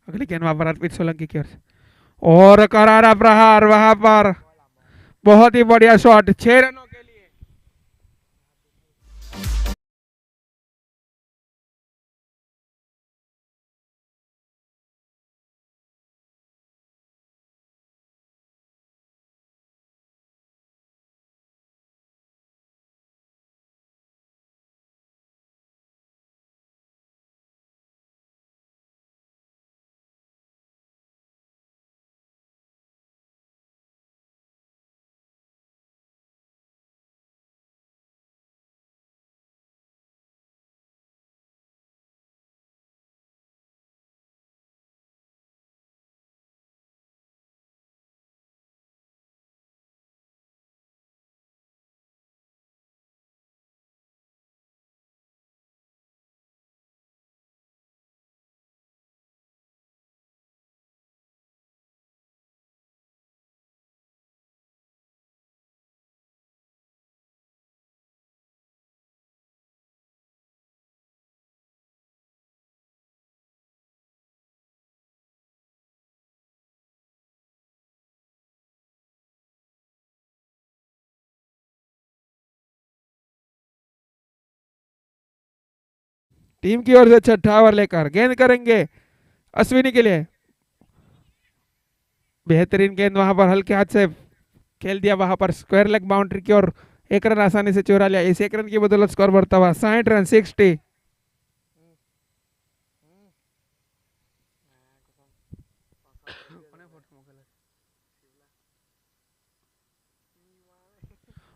अगली गेंद वहां पर अर्पित सोलंकी की ओर से, और करारा प्रहार वहां पर। बहुत ही बढ़िया शॉट, 6 रनों के लिए। टीम की ओर से छठा ओवर लेकर गेंद करेंगे अश्विनी के लिए। बेहतरीन गेंद वहां पर हल्के हाथ से खेल दिया, वहां पर स्क्वायर लेग बाउंड्री की और एक रन आसानी से चुरा लिया। इस एक रन की बदौलत स्कोर बढ़ता हुआ 60 रन 60।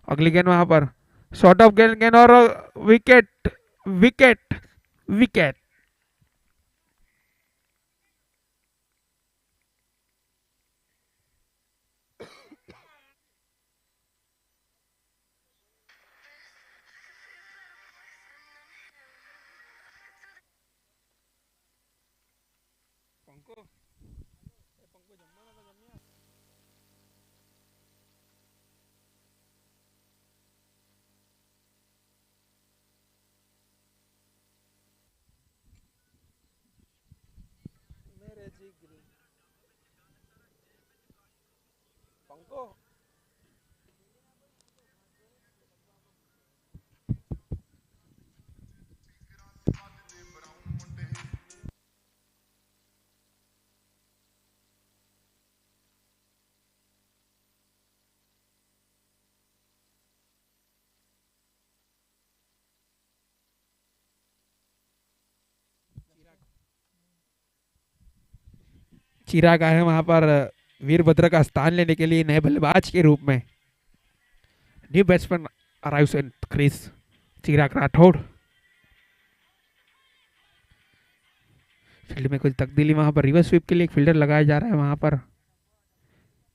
अगली गेंद वहां पर शॉर्ट ऑफ गेंद गेंद और विकेट विकेट विकेट। चिराग आए हैं वहां पर वीरभद्र का स्थान लेने के लिए नए बल्लेबाज के रूप में। न्यू बैट्समैन अराइव्स इन क्रीज, चिराग राठौड़। फील्ड में कुछ तब्दीली, वहां पर रिवर्स स्वीप के लिए एक फील्डर लगाया जा रहा है, वहां पर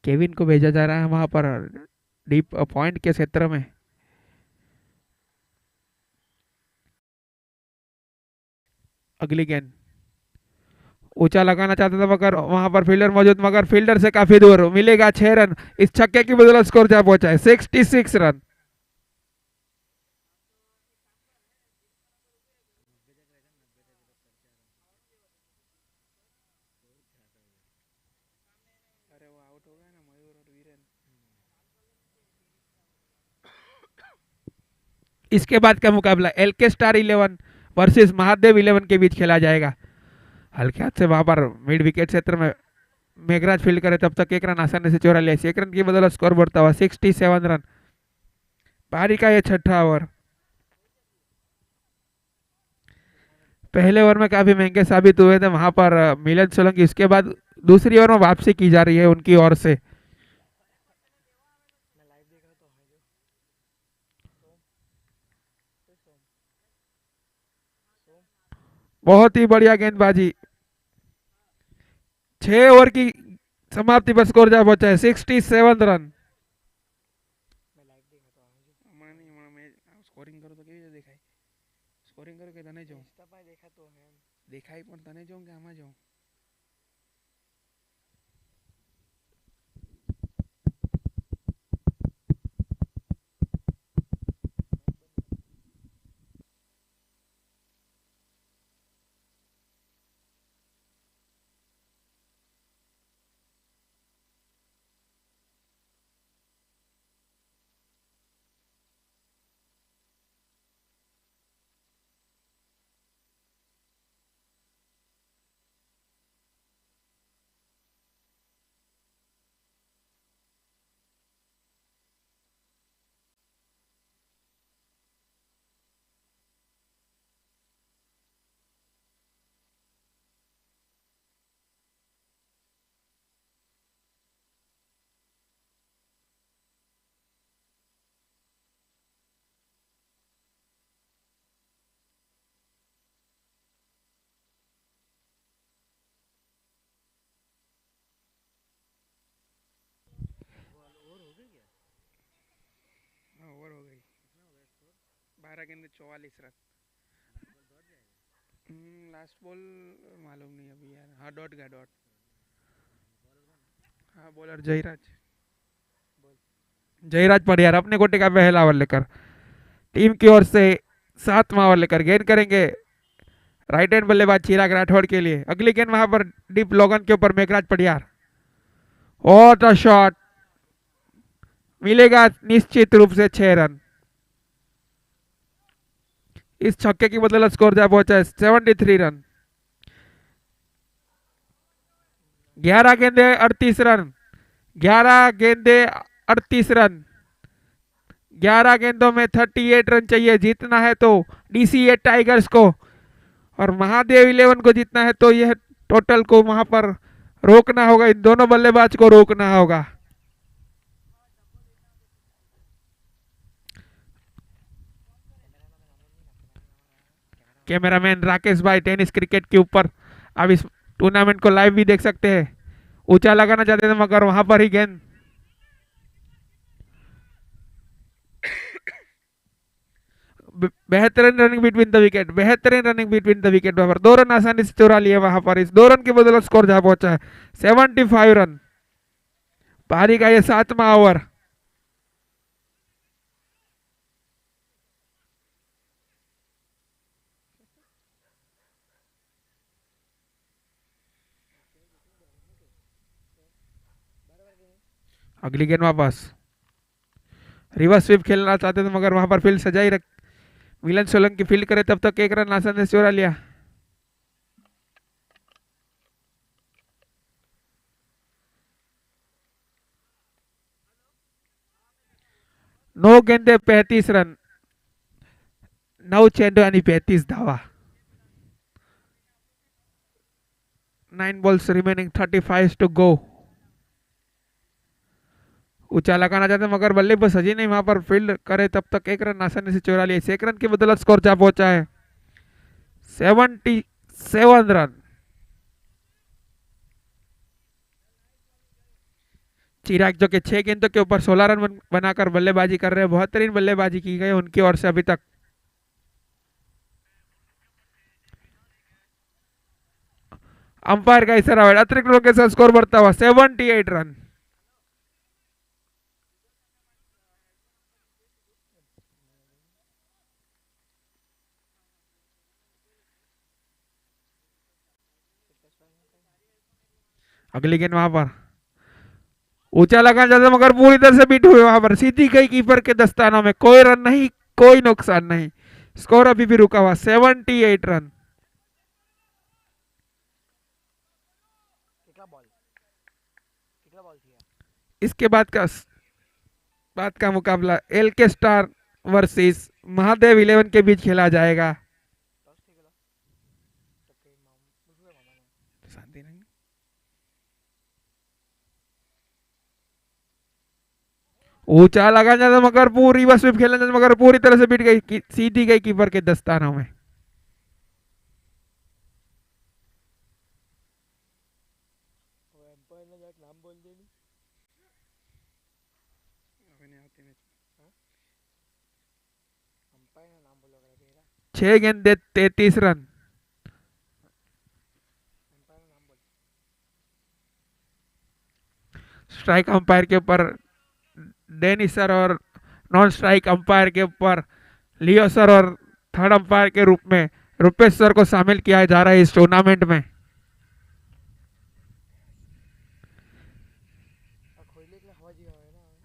केविन को भेजा जा रहा है वहां पर डीप पॉइंट के क्षेत्र में। अगली गेंद ऊंचा लगाना चाहता था मगर वहां पर फील्डर मौजूद, मगर फील्डर से काफी दूर। मिलेगा 6 रन। इस छक्के की बदौलत स्कोर जा पहुंचा है 66 रन। इसके बाद का मुकाबला एलके स्टार 11 वर्सेस महादेव 11 के बीच खेला जाएगा। हल्के हाथ से वहां पर मिड विकेट क्षेत्र में मेघराज फील्ड करे, तब तक एक रन आसानी से चौरा लिया। एक रन की बदौलत स्कोर बढ़ता हुआ 67 रन। पारी का यह छठा ओवर। पहले ओवर में काफी महंगे साबित हुए थे वहां पर मिलन सोलंकी। इसके बाद दूसरी ओवर में वापसी की जा रही है उनकी ओर से। बहुत ही बढ़िया गेंदबाजी। 6 ओवर की समाप्ति पर स्कोर जा पहुंचा है 67 रन। स्कोरिंग करो तो કેવી રીતે દેખાય? સ્કોરિંગ કરો કે તને જોઉં? દેખાય પણ તને જોઉં કે આમાં જોઉં? ओवर हो गई। 12 गेंद 44 रन। लास्ट बॉल मालूम नहीं अभी यार। हाँ डॉट का डॉट। हाँ बॉलर जयराज। जयराज पडियार अपने कोटे का पहला ओवर लेकर टीम की ओर से 7वां ओवर लेकर गेंद करेंगे राइट हैंड बल्लेबाज चिराग राठौड़ के लिए। अगली गेंद वहां पर डीप लॉगन के ऊपर Meghraj Padiyar. What a shot. मिलेगा निश्चित रूप से 6 रन। इस छक्के की बदौलत स्कोर जा पहुंचा है 73 रन। 11 गेंदे 38 रन। 11 गेंदे 38 रन, 11 गेंदों में 38 रन चाहिए, जीतना है तो डीसी टाइगर्स को, और महादेव 11 को जीतना है तो यह टोटल को वहां पर रोकना होगा, इन दोनों बल्लेबाज को रोकना होगा। कैमरामैन राकेश भाई टेनिस क्रिकेट के ऊपर अब इस टूर्नामेंट को लाइव भी देख सकते हैं। ऊंचा लगाना चाहते थे मगर वहां पर ही गेंद बेहतरीन रनिंग बिटवीन द विकेट, बेहतरीन रनिंग बिटवीन द विकेट, वहां पर 2 रन आसानी से चुरा लिए, वहां पर इस 2 रन के बदौलत स्कोर जहां पहुंचा है 75 रन। पारी का ये 7वां ओवर। अगली गेंद वापस, रिवर्स स्वीप खेलना चाहते थे मगर वहां पर फील्ड सजाई रख, मिलन सोलंकी फील्ड करे तब तक 1 रन आसानी से चुरा लिया। नो गेंदे 35 रन, 9 चेंडू आणि 35 धावा, 9 balls रिमेनिंग, 35 टू गो। ऊंचा लगाना चाहते मगर बल्लेबाज सजी नहीं, वहां पर फील्ड करे तब तक 1 रन आसानी से चुरा लिया, 1 रन के बदौलत स्कोर जहां पहुंचा है 77 रन। चिराग जो कि 6 गेंदों के ऊपर 16 रन बनाकर बल्लेबाजी कर रहे हैं, बेहतरीन बल्लेबाजी की गई उनकी ओर से अभी तक। अंपायर का इशारा, अतिरिक्त रनों के साथ स्कोर बढ़ता हुआ 78 रन। अगली गेंद वहां पर ऊंचा लगाना चाहते मगर पूरी तरह से बीट हुए, वहां पर सीधी गई कीपर के दस्तानों में, कोई रन नहीं, कोई नुकसान नहीं, स्कोर अभी भी रुका हुआ 78 रन। इसके बाद का मुकाबला एल के स्टार वर्सेस महादेव 11 के बीच खेला जाएगा। शांति नहीं, ऊंचा लगा जाता मगर पूरी बस स्वीप खेलना चाहता मगर पूरी तरह से बीट गई, सीधी गई कीपर के दस्तानों में। छह गेंदे 33 रन। स्ट्राइक अंपायर के ऊपर डेनी सर और नॉन स्ट्राइक अंपायर के ऊपर लियो सर और थर्ड अंपायर के रूप में रुपेश सर को शामिल किया जा रहा है इस टूर्नामेंट में।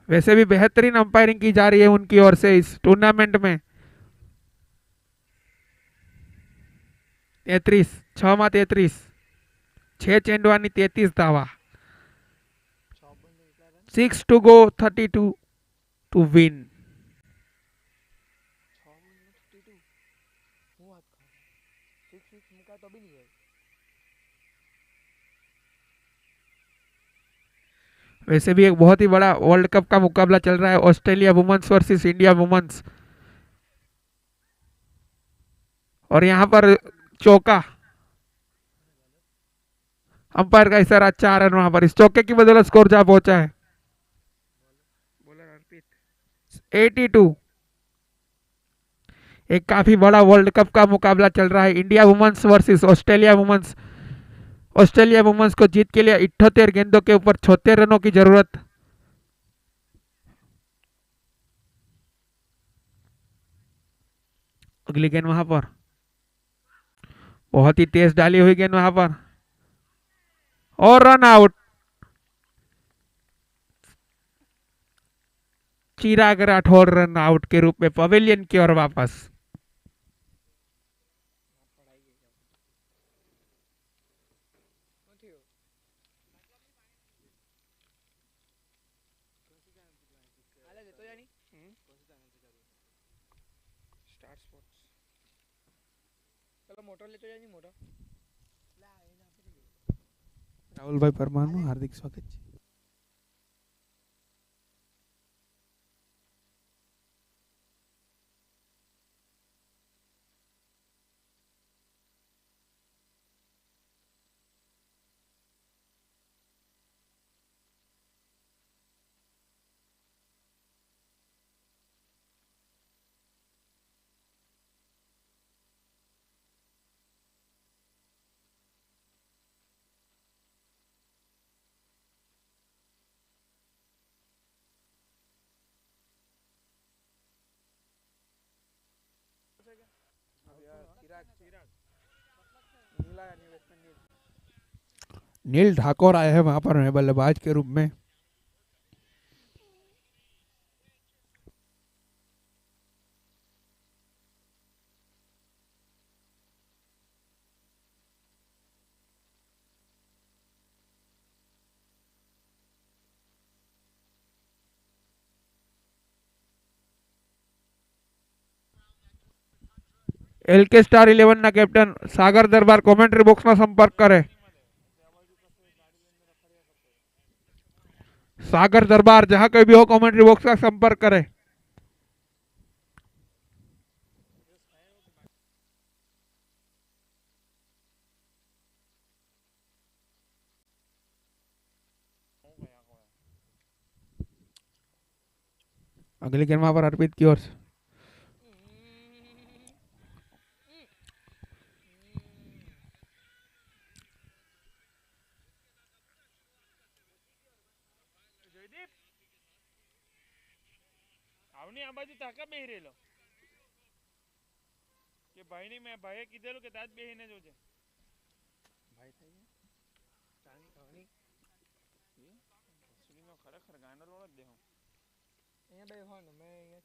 वैसे भी बेहतरीन अंपायरिंग की जा रही है उनकी ओर से इस टूर्नामेंट में। 33, 6 में 33, 6 चेंडू आणि 33 धावा, 6 to go, 32 to win। वैसे भी एक बहुत ही बड़ा वर्ल्ड कप का मुकाबला चल रहा है, Australia women's versus India women's, और यहां पर चौका, अंपायर का इशारा, 4 रन वहां पर, इस चौके की बदौलत स्कोर जहां पहुंचा है 82। एक काफी बड़ा वर्ल्ड कप का मुकाबला चल रहा है, India women's versus Australia women's. Australia women's को जीत के लिए 78 गेंदों के ऊपर 76 रनों की जरूरत। अगली गेंद वहां पर बहुत ही तेज डाली हुई गेंद वहां पर, और रन आउट। चिराग राठौर रन आउट के रूप में पवेलियन की ओर वापस। स्टार स्पोर्ट्स चलो मोटर लेते जाए मोटर રાહુલભાઈ પરમારનું હાર્દિક સ્વાગત છે. नील ठाकुर आए हैं वहां पर बल्लेबाज के रूप में. एलके स्टार 11 ના કેપ્ટન સાગર દરબાર કોમેન્ટ્રી બોક્સમાં સંપર્ક કરે. सागर दरबार जहां कोई भी हो कमेंट्री बॉक्स का संपर्क करे. अगली गेंद वहां पर अर्पित की ओर से. આવની આ બાજુ તાકા બેહી રહેલો કે ભાઈ ની મેં ભાઈએ કીધેલું કે તાજ બેહીને જોજે ભાઈ થઈ ચાની ખાણી એ સુડીનો ખરેખર ગાંડર વાળો જ દેહો અહીંયા બે હો ને મેં અહીંયા